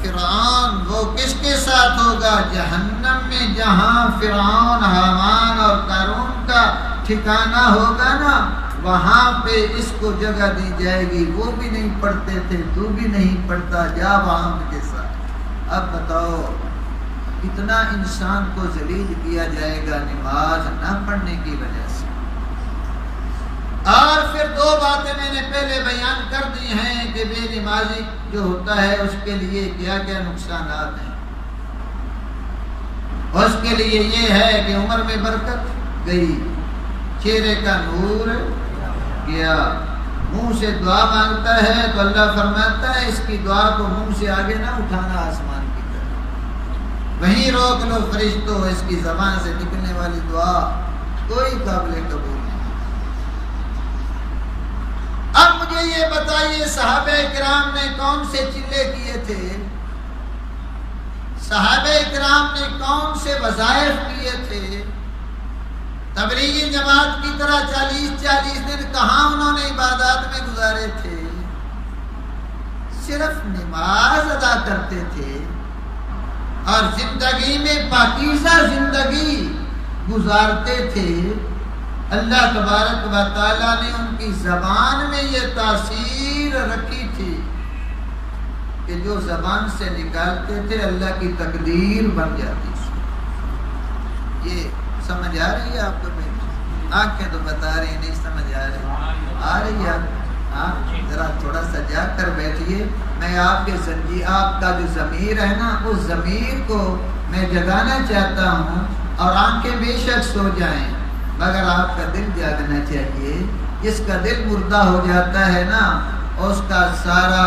فرعون، وہ کس کے ساتھ ہوگا؟ جہنم میں، جہاں فرعون، حامان اور قارون کا ٹھکانہ ہوگا نا، وہاں پہ اس کو جگہ دی جائے گی۔ وہ بھی نہیں پڑھتے تھے، تو بھی نہیں پڑھتا، جا وہاں ان کے ساتھ۔ اب بتاؤ کتنا انسان کو ذلیل کیا جائے گا نماز نہ پڑھنے کی وجہ سے۔ اور پھر دو باتیں میں نے پہلے بیان کر دی ہیں کہ بے نمازی جو ہوتا ہے اس کے لیے کیا کیا نقصانات ہیں۔ اس کے لیے یہ ہے کہ عمر میں برکت گئی، چہرے کا نور گیا، منہ سے دعا مانگتا ہے تو اللہ فرماتا ہے اس کی دعا کو منہ سے آگے نہ اٹھانا آسمان کی طرف، وہیں روک لو فرشتوں، اس کی زبان سے نکلنے والی دعا کوئی قابل قبول نہیں۔ اب مجھے یہ بتائیے صحابہ کرام نے کون سے چلے کیے تھے؟ صحابہ کرام نے کون سے وظائف کیے تھے؟ تبلیغی جماعت کی طرح 40 دن کہاں انہوں نے عبادات میں گزارے تھے؟ صرف نماز ادا کرتے تھے اور زندگی میں پاکیزہ زندگی گزارتے تھے۔ اللہ تبارک و تعالیٰ نے ان کی زبان میں یہ تاثیر رکھی تھی کہ جو زبان سے نکالتے تھے اللہ کی تقدیر بن جاتی تھی۔ یہ سمجھ آ رہی ہے آپ کو؟ آنکھیں تو بتا رہی نہیں سمجھ آ رہی؟ آ رہی ہے؟ آپ ذرا تھوڑا سا جا کر بیٹھیے، میں آپ کا جو ضمیر ہے نا اس ضمیر کو میں جگانا چاہتا ہوں، اور آنکھیں بے شک سو جائیں مگر آپ کا دل جاگنا چاہیے۔ جس کا دل مردہ ہو جاتا ہے نا اس کا سارا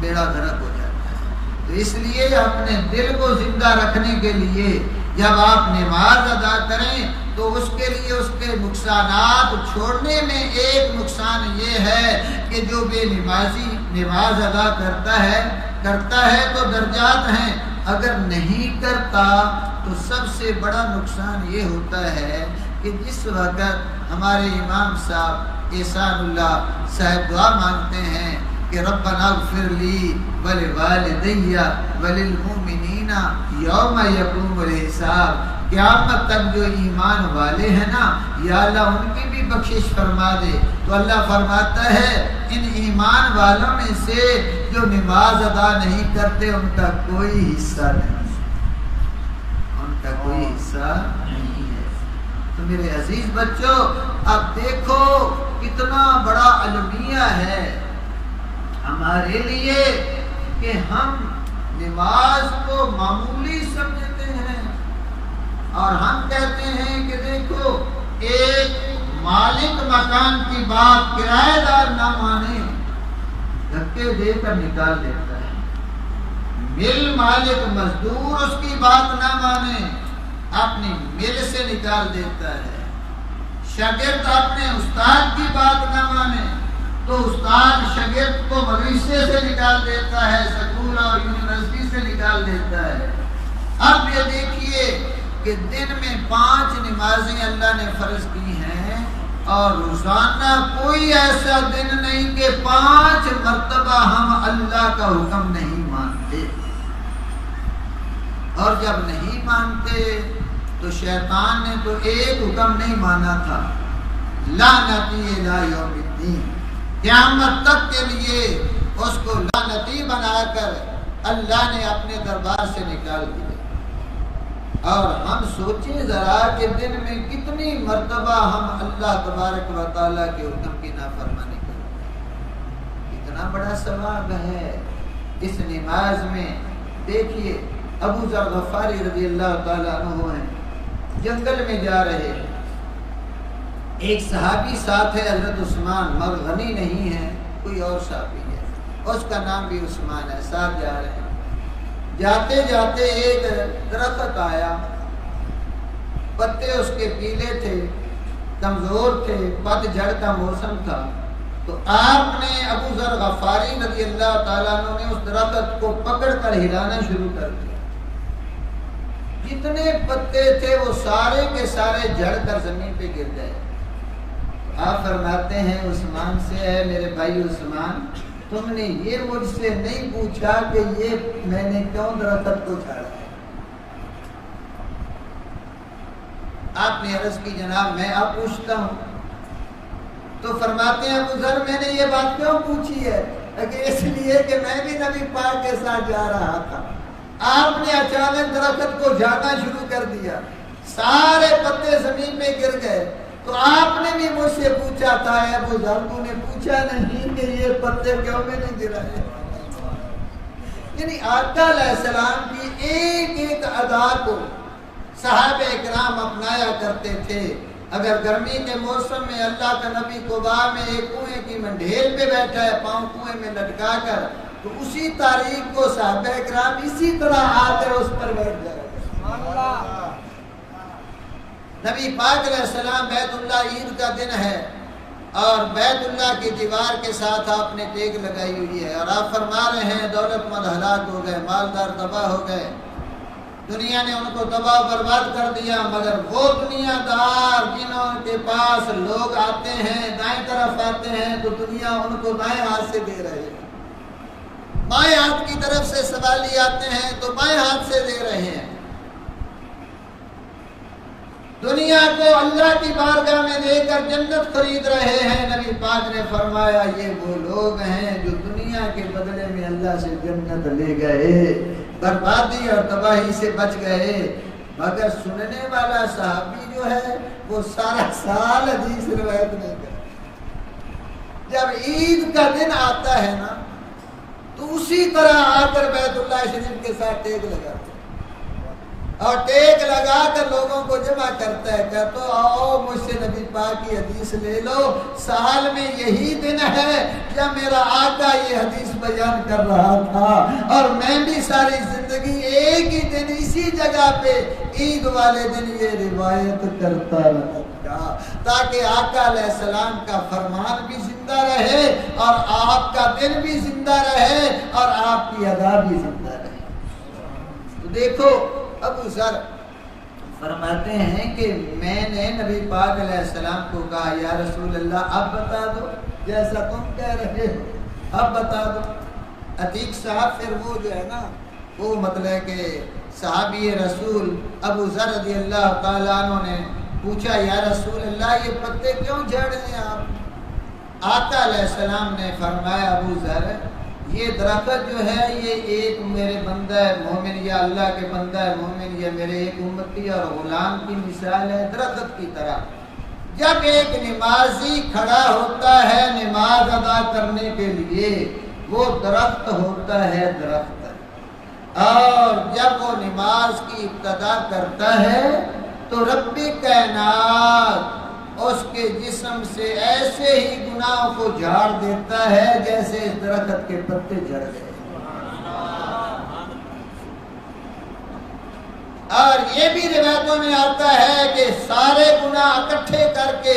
بیڑا غرق ہو جاتا ہے۔ تو اس لیے اپنے دل کو زندہ رکھنے کے لیے جب آپ نماز ادا کریں تو اس کے لیے اس کے نقصانات چھوڑنے میں ایک نقصان یہ ہے کہ جو بے نمازی نماز ادا کرتا ہے تو درجات ہیں، اگر نہیں کرتا تو سب سے بڑا نقصان یہ ہوتا ہے کہ جس وقت ہمارے امام صاحب احسان اللہ صاحب دعا مانگتے ہیں کہ ربنا اغفر لی ولوالدی وللمؤمنین یوم یقوم الحساب، قیامت تک جو ایمان والے ہیں نا یا اللہ ان کی بھی بخشش فرما دے، تو اللہ فرماتا ہے ان ایمان والوں میں سے جو نماز ادا نہیں کرتے ان کا کوئی حصہ نہیں، ان کا کوئی حصہ نہیں ہے۔ تو میرے عزیز بچوں اب دیکھو کتنا بڑا المیہ ہے ہمارے لیے کہ ہم نماز کو معمولی سمجھتے ہیں، اور ہم کہتے ہیں کہ دیکھو ایک مالک مکان کی بات کرایہ دار نہ مانے، دھکے دے کر نکال دیتا ہے۔ مل مالک مزدور اس کی بات نہ مانے، اپنی مل سے نکال دیتا ہے۔ شاگرد اپنے استاد کی بات نہ مانے تو استاد شاگرد کو مدرسے سے نکال دیتا ہے، سکول اور یونیورسٹی سے نکال دیتا ہے۔ اب یہ دیکھیے کہ دن میں 5 نمازیں اللہ نے فرض کی ہیں، اور روزانہ کوئی ایسا دن نہیں کہ 5 مرتبہ ہم اللہ کا حکم نہیں مانتے، اور جب نہیں مانتے تو شیطان نے تو ایک حکم نہیں مانا تھا، لعنتی الی یوم الدین، قیامت تک کے لیے اس کو لعنتی بنا کر اللہ نے اپنے دربار سے نکال دیا۔ اور ہم سوچیں ذرا کہ دن میں کتنی مرتبہ ہم اللہ تبارک و تعالیٰ کے حکم کی نافرمانی کرتے ہیں، کتنا بڑا ثواب ہے اس نماز میں۔ دیکھیے ابو ذر غفاری رضی اللہ تعالیٰ عنہ ہیں، جنگل میں جا رہے ہیں، ایک صحابی ساتھ ہے حضرت عثمان، مگر غنی نہیں ہے، کوئی اور صحابی ہے، اس کا نام بھی عثمان ہے، ساتھ جا رہے ہیں۔ جاتے جاتے ایک درخت آیا، پتے اس کے پیلے تھے، کمزور تھے، پت جھڑ کا موسم تھا، تو آپ نے ابو ذر غفاری رضی اللہ تعالیٰ عنہ نے اس درخت کو پکڑ کر ہلانا شروع کر دیا۔ جتنے پتے تھے وہ سارے کے سارے جھڑ کر زمین پہ گر گئے. آپ فرماتے ہیں عثمان سے, اے میرے بھائی عثمان, تم نے یہ مجھ سے نہیں پوچھا کہ یہ میں نے کیوں درخت کو جھاڑا ہے. آپ نے عرض کی جناب میں آپ پوچھتا ہوں. تو فرماتے ہیں ابو ذر میں نے یہ بات کیوں پوچھی ہے کہ اس لیے کہ میں بھی نبی پاک کے ساتھ جا رہا تھا. آپ نے اچانک درخت کو جھاڑنا شروع کر دیا, سارے پتے زمین میں گر گئے. تو آپ نے بھی مجھ سے پوچھا تھا, اے ابو ذر تو نے پوچھا نہیں کہ یہ پتے کیوں میں نہیں گرائے. یعنی آقا علیہ السلام کی ایک ایک ادا کو صحابہ اکرام اپنایا کرتے تھے. اگر گرمی کے موسم میں اللہ کا نبی قباء میں ایک کنویں کی منڈھیل پہ بیٹھا ہے, پاؤں کنویں میں لٹکا کر, تو اسی تاریخ کو صحابہ اکرام اسی طرح آ کر اس پر بیٹھ جائے. نبی پاک علیہ السلام بیت اللہ عید کا دن ہے اور بیت اللہ کی دیوار کے ساتھ آپ نے ٹیک لگائی ہوئی ہے, اور آپ فرما رہے ہیں دولت مند ہلاک ہو گئے, مالدار تباہ ہو گئے, دنیا نے ان کو تباہ برباد کر دیا. مگر وہ دنیا دار جنہوں کے پاس لوگ آتے ہیں, دائیں طرف آتے ہیں, تو دنیا ان کو بائیں ہاتھ سے دے رہے ہیں. بائیں ہاتھ کی طرف سے سوالی آتے ہیں تو بائیں ہاتھ سے دے رہے ہیں. دنیا کو اللہ کی بارگاہ میں دے کر جنت خرید رہے ہیں. نبی پاک نے فرمایا یہ وہ لوگ ہیں جو دنیا کے بدلے میں اللہ سے جنت لے گئے, بربادی اور تباہی سے بچ گئے. مگر سننے والا صحابی جو ہے وہ سارا سال حدیث روایت نہیں کرتا. جب عید کا دن آتا ہے نا تو اسی طرح آ کر بیت اللہ شریف کے ساتھ ٹیک لگاتے ہیں, اور ٹیک لگا کر لوگوں کو جمع کرتا ہے. کہتا آؤ مجھ سے نبی پاک کی حدیث لے لو, سال میں یہی دن ہے جب میرا آقا یہ حدیث بیان کر رہا تھا, اور میں بھی ساری زندگی ایک ہی دن اسی جگہ پہ عید والے دن یہ روایت کرتا رہا, تاکہ آقا علیہ السلام کا فرمان بھی زندہ رہے اور آپ کا دن بھی زندہ رہے اور آپ کی ادا بھی زندہ رہے. تو دیکھو ابو ذر فرماتے ہیں کہ میں نے نبی پاک علیہ السلام کو کہا یا رسول اللہ اب بتا دو, جیسا تم کہہ رہے ہو اب بتا دو. عتیق صاحب پھر وہ جو ہے نا وہ مطلب کہ صحابی رسول ابو ذر رضی اللہ تعالیٰ عنہ نے پوچھا یا رسول اللہ یہ پتے کیوں جھڑ رہے ہیں آپ. آقا علیہ السلام نے فرمایا ابو ذر یہ درخت جو ہے یہ ایک میرے بندہ مومن یا اللہ کے بندہ مومن یا میرے ایک امتی اور غلام کی مثال ہے درخت کی طرح. جب ایک نمازی کھڑا ہوتا ہے نماز ادا کرنے کے لیے وہ درخت ہوتا ہے درخت, اور جب وہ نماز کی ابتدا کرتا ہے تو رب کائنات اس کے جسم سے ایسے ہی گناہوں کو جھاڑ دیتا ہے جیسے اس درخت کے پتے جھڑ گئے. اور یہ بھی روایتوں میں آتا ہے کہ سارے گناہ اکٹھے کر کے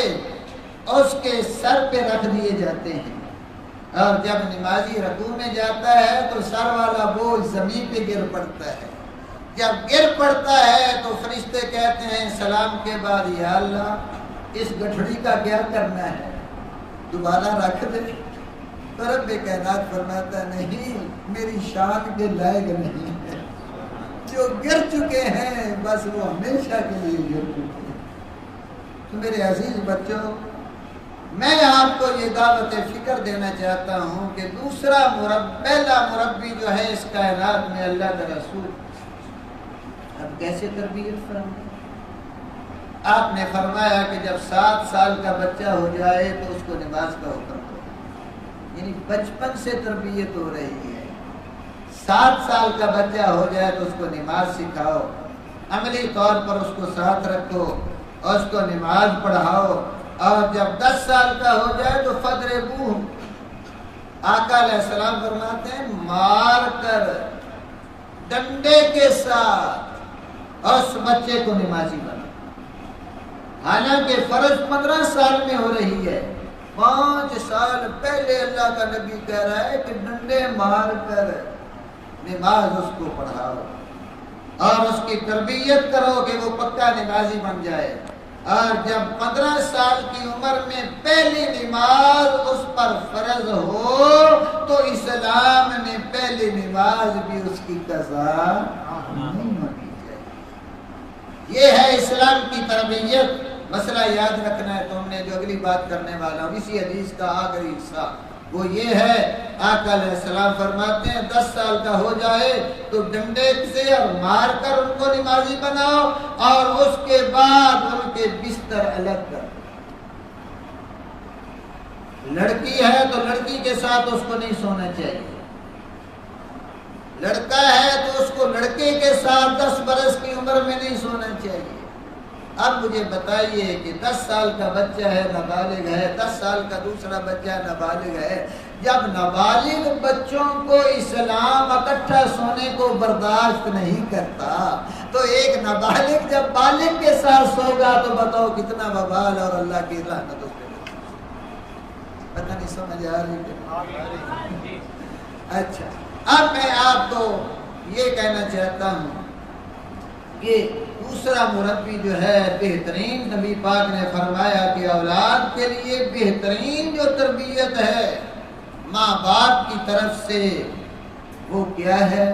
اس کے سر پہ رکھ دیے جاتے ہیں, اور جب نمازی رکوع میں جاتا ہے تو سر والا بوجھ زمین پہ گر پڑتا ہے. جب گر پڑتا ہے تو فرشتے کہتے ہیں سلام کے بعد یا اللہ اس گٹھڑی کا کیا کرنا ہے, دوبارہ رکھ دے. تو رب کائنات فرماتا نہیں میری شان کے لائق نہیں ہے, جو گر چکے ہیں بس وہ ہمیشہ کے لیے گر چکے ہیں. تو میرے عزیز بچوں میں آپ کو یہ دعوت فکر دینا چاہتا ہوں کہ دوسرا پہلا مربی جو ہے اس کائنات میں اللہ کا رسول, اب کیسے تربیت فرمائے. آپ نے فرمایا کہ جب 7 سال کا بچہ ہو جائے تو اس کو نماز کا حکم دو, یعنی بچپن سے تربیت ہو رہی ہے. 7 سال کا بچہ ہو جائے تو اس کو نماز سکھاؤ, عملی طور پر اس کو ساتھ رکھو اور اس کو نماز پڑھاؤ, اور جب 10 سال کا ہو جائے تو فضربوہ, آقا علیہ السلام فرماتے ہیں مار کر ڈنڈے کے ساتھ اس بچے کو نمازی بنا. حالانکہ فرض 15 سال میں ہو رہی ہے, 5 سال پہلے اللہ کا نبی کہہ رہا ہے کہ ڈنڈے مار کر نماز اس کو پڑھاؤ. اور اس کی تربیت کرو کہ وہ پکا نمازی بن جائے. اور جب 15 سال کی عمر میں پہلی نماز اس پر فرض ہو تو اسلام میں پہلی نماز بھی اس کی قضا نہیں ہونی چاہیے. یہ ہے اسلام کی تربیت. مسئلہ یاد رکھنا ہے. تم نے جو اگلی بات کرنے والا ہوں اسی حدیث کا آخری حصہ وہ یہ ہے. آقا علیہ السلام فرماتے ہیں 10 سال کا ہو جائے تو ڈنڈے سے اور مار کر ان کو نمازی بناؤ اور اس کے بعد ان کے بستر الگ کر. لڑکی ہے تو لڑکی کے ساتھ اس کو نہیں سونا چاہیے. لڑکا ہے تو اس کو لڑکے کے ساتھ 10 برس کی عمر میں نہیں سونا چاہیے. اب مجھے بتائیے کہ 10 سال کا بچہ ہے نابالغ ہے, 10 سال کا دوسرا بچہ نابالغ ہے. جب نابالغ بچوں کو اسلام اکٹھا سونے کو برداشت نہیں کرتا تو ایک نابالغ جب بالغ کے ساتھ سوگا تو بتاؤ کتنا وبال اور اللہ کی رحمت اس پہ. پتہ نہیں سمجھ آ رہی. اچھا, اب میں آپ کو یہ کہنا چاہتا ہوں کہ دوسرا مربی جو ہے بہترین, نبی پاک نے فرمایا کہ اولاد کے لیے بہترین جو تربیت ہے ماں باپ کی طرف سے وہ کیا ہے؟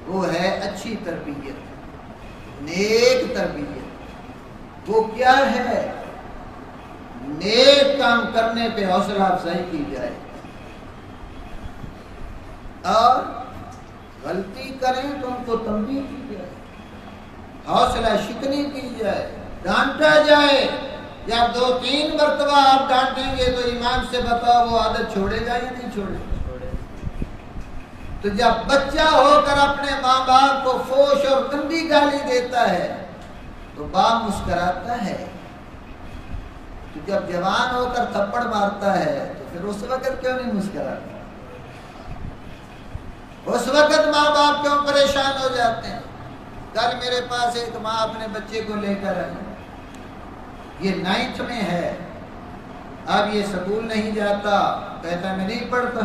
وہ ہے اچھی تربیت, نیک تربیت. وہ کیا ہے؟ نیک کام کرنے پہ حوصلہ افزائی کی جائے اور غلطی کریں تو ان کو تنبیہ کی جائے, حوصلہ شکنی کی جائے, ڈانٹا جائے. جب 2-3 مرتبہ آپ ڈانٹیں گے تو امام سے بتاؤ وہ عادت چھوڑے گا یا نہیں چھوڑے گا؟ تو جب بچہ ہو کر اپنے ماں باپ کو فوش اور گندی گالی دیتا ہے تو باپ مسکراتا ہے. تو جب جوان ہو کر تھپڑ مارتا ہے تو پھر اس وقت کیوں نہیں مسکراتا؟ اس وقت ماں باپ کیوں پریشان ہو جاتے ہیں؟ کل میرے پاس ایک ماں اپنے بچے کو لے کر آئی, یہ 9th میں ہے, اب یہ سکول نہیں جاتا, کہتا میں نہیں پڑھتا.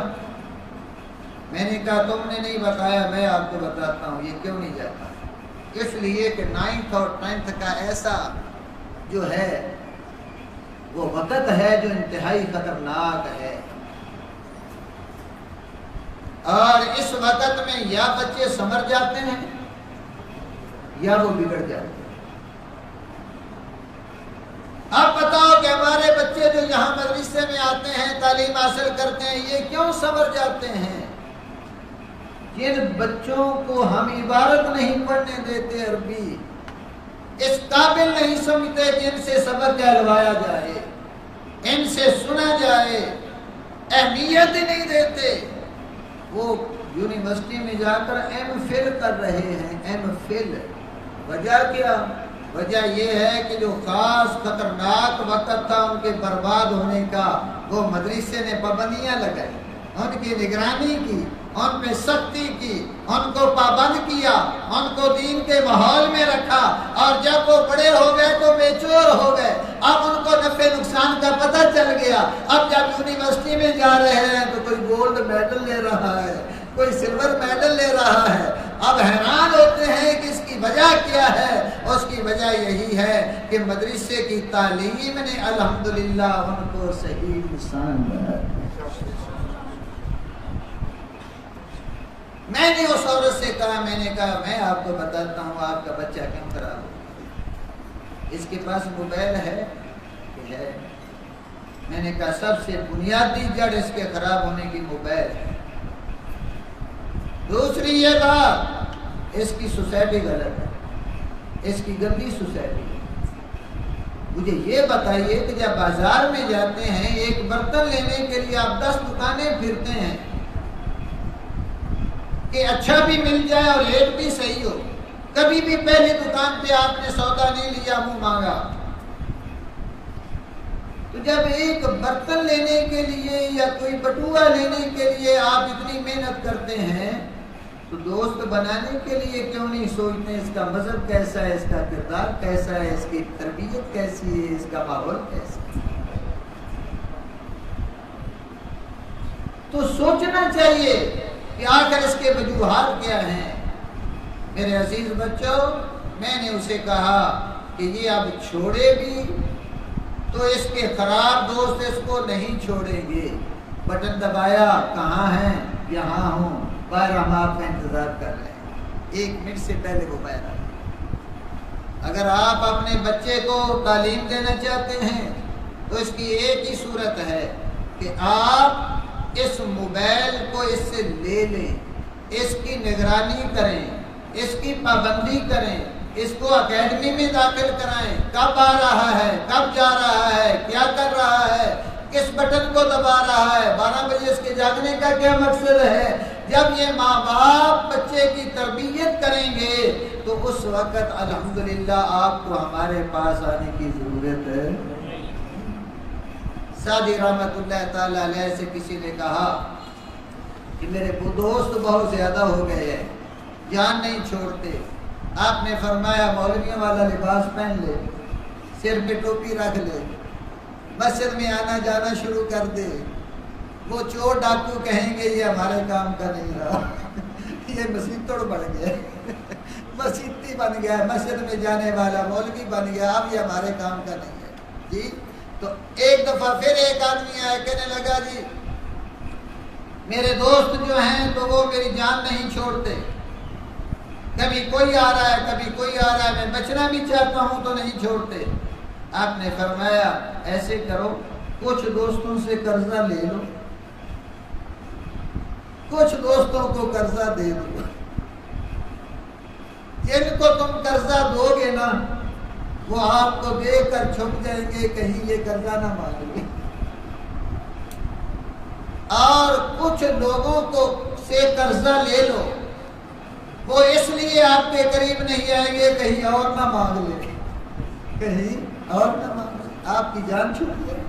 میں نے کہا تم نے نہیں بتایا, میں آپ کو بتاتا ہوں یہ کیوں نہیں جاتا. اس لیے کہ 9th اور 10th کا ایسا جو ہے وہ وقت ہے جو انتہائی خطرناک ہے, اور اس وقت میں یا بچے سنور جاتے ہیں یا وہ بگڑ جاتے ہیں. اب بتاؤ کہ ہمارے بچے جو یہاں مدرسے میں آتے ہیں تعلیم حاصل کرتے ہیں یہ کیوں سنور جاتے ہیں؟ جن بچوں کو ہم عبارت نہیں پڑھنے دیتے عربی, اس قابل نہیں سمجھتے کہ ان سے سبق کہلوایا جائے, ان سے سنا جائے, اہمیت ہی نہیں دیتے. وہ یونیورسٹی میں جا کر M.Phil کر رہے ہیں. M.Phil وجہ کیا؟ وجہ یہ ہے کہ جو خاص خطرناک وقت تھا ان کے برباد ہونے کا, وہ مدرسے نے پابندیاں لگائی, ان کی نگرانی کی, ان پہ سختی کی, ان کو پابند کیا, ان کو دین کے ماحول میں رکھا, اور جب وہ بڑے ہو گئے تو بے چور ہو گئے. اب ان کو نفع نقصان کا پتہ چل گیا. اب جب یونیورسٹی میں جا رہے ہیں تو کوئی گولڈ میڈل لے رہا ہے, کوئی سلور میڈل لے رہا ہے. اب حیران ہوتے ہیں کہ اس کی وجہ کیا ہے. اس کی وجہ یہی ہے کہ مدرسے کی تعلیم نے الحمدللہ ان کو صحیح انسان بنا. میں نے اس عورت سے کہا, میں نے کہا میں آپ کو بتاتا ہوں آپ کا بچہ کیوں خراب ہو. اس کے پاس موبائل ہے کہ ہے؟ میں نے کہا سب سے بنیادی جڑ اس کے خراب ہونے کی موبائل ہے. دوسری یہ بات, اس کی سوسائٹی غلط ہے, اس کی گندی سوسائٹی ہے. مجھے یہ بتائیے کہ جب بازار میں جاتے ہیں ایک برتن لینے کے لیے آپ 10 دکانیں پھرتے ہیں کہ اچھا بھی مل جائے اور ریٹ بھی صحیح ہو. کبھی بھی پہلی دکان پہ آپ نے سودا نہیں لیا, منہ مانگا. تو جب ایک برتن لینے کے لیے یا کوئی بٹوا لینے کے لیے آپ اتنی محنت کرتے ہیں تو دوست بنانے کے لیے کیوں نہیں سوچتے اس کا مذہب کیسا ہے, اس کا کردار کیسا ہے, اس کی تربیت کیسی ہے, اس کا ماحول کیسا ہے. تو سوچنا چاہیے کہ آخر اس کے وجوہات کیا ہیں. میرے عزیز بچوں، میں نے اسے کہا کہ یہ اب چھوڑے بھی تو اس کے خراب دوست اس کو نہیں چھوڑیں گے۔ بٹن دبایا، کہاں ہیں؟ یہاں ہوں، باہر ہم آپ کا انتظار کر رہے ہیں۔ 1 منٹ سے پہلے وہ باہر آئے۔ اگر آپ اپنے بچے کو تعلیم دینا چاہتے ہیں تو اس کی ایک ہی صورت ہے کہ آپ اس موبائل کو اس سے لے لیں، اس کی نگرانی کریں، اس کی پابندی کریں، اس کو اکیڈمی میں داخل کرائیں، کب آ رہا ہے، کب جا رہا ہے، کیا کر رہا ہے، کس بٹن کو دبا رہا ہے، 12 بجے اس کے جاگنے کا کیا مقصد ہے۔ جب یہ ماں باپ بچے کی تربیت کریں گے تو اس وقت الحمدللہ آپ کو ہمارے پاس آنے کی ضرورت ہے۔ سعدی رحمت اللہ تعالی علیہ سے کسی نے کہا کہ میرے دوست بہت زیادہ ہو گئے ہیں، جان نہیں چھوڑتے۔ آپ نے فرمایا مولویوں والا لباس پہن لے، سر پہ ٹوپی رکھ لے، مسجد میں آنا جانا شروع کر دے۔ وہ چور ڈاکو کہیں گے یہ ہمارے کام کا نہیں رہا، یہ مسجد توڑ بڑھ گیا، مسجدی بن گیا، مسجد میں جانے والا مولوی بن گیا، اب یہ ہمارے کام کا نہیں ہے جی۔ تو ایک دفعہ پھر ایک آدمی آیا، کہنے لگا جی میرے دوست جو ہیں تو وہ میری جان نہیں چھوڑتے، کبھی کوئی آ رہا ہے کبھی کوئی آ رہا ہے، میں بچنا بھی چاہتا ہوں تو نہیں چھوڑتے۔ آپ نے فرمایا ایسے کرو، کچھ دوستوں سے قرضہ لے لو، کچھ دوستوں کو قرضہ دے دو، جن کو تم قرضہ دو گے نا وہ آپ کو دیکھ کر چھپ جائیں گے، کہیں یہ قرضہ نہ مانگ لے، اور کچھ لوگوں کو سے قرضہ لے لو، وہ اس لیے آپ کے قریب نہیں آئیں گے کہیں اور نہ مانگ لے، کہیں اور نہ مانگ لے، آپ کی جان چھوٹ جائے۔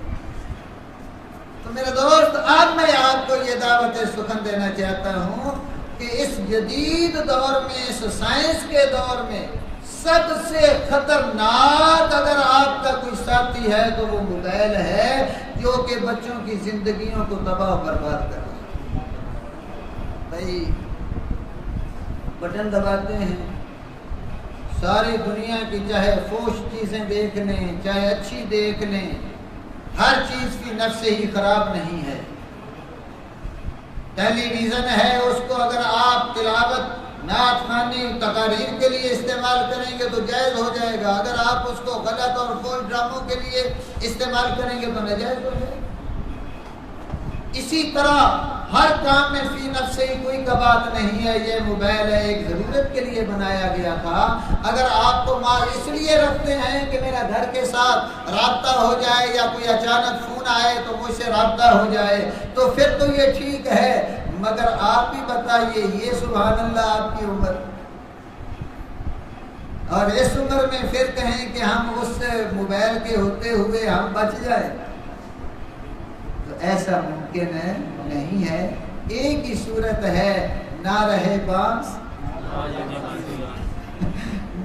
تو میرے دوست، آج میں آپ کو یہ دعوت سخن دینا چاہتا ہوں کہ اس جدید دور میں، اس سائنس کے دور میں سب سے خطرناک اگر آپ کا کوئی ساتھی ہے تو وہ موبائل ہے، جو کہ بچوں کی زندگیوں کو تباہ و برباد کر رہا ہے۔ بھائی بٹن دباتے ہیں، ساری دنیا کی چاہے فوش چیزیں دیکھ لیں چاہے اچھی دیکھ لیں، ہر چیز کی نفس ہی خراب نہیں ہے۔ ٹیلی ویژن ہے، اس کو اگر آپ تلاوت، نعت خوانی، تقاریر کے لیے استعمال کریں گے تو جائز ہو جائے گا، اگر آپ اس کو غلط اور فوش ڈراموں کے لیے استعمال کریں گے تو ناجائز ہو جائے گا۔ اسی طرح ہر کام میں فی نفس ہی کوئی بات نہیں ہے، یہ موبائل ہے ایک ضرورت کے لیے بنایا گیا تھا۔ اگر آپ کو اس لیے رکھتے ہیں کہ میرا گھر کے ساتھ رابطہ ہو جائے یا کوئی اچانک فون آئے تو مجھ سے رابطہ ہو جائے تو پھر تو یہ ٹھیک ہے، مگر آپ بھی بتائیے یہ سبحان اللہ آپ کی عمر، اور اس عمر میں پھر کہیں کہ ہم اس موبائل کے ہوتے ہوئے ہم بچ جائیں، تو ایسا ممکن ہے نہیں ہے۔ ایک ہی صورت ہے، نہ رہے بانس،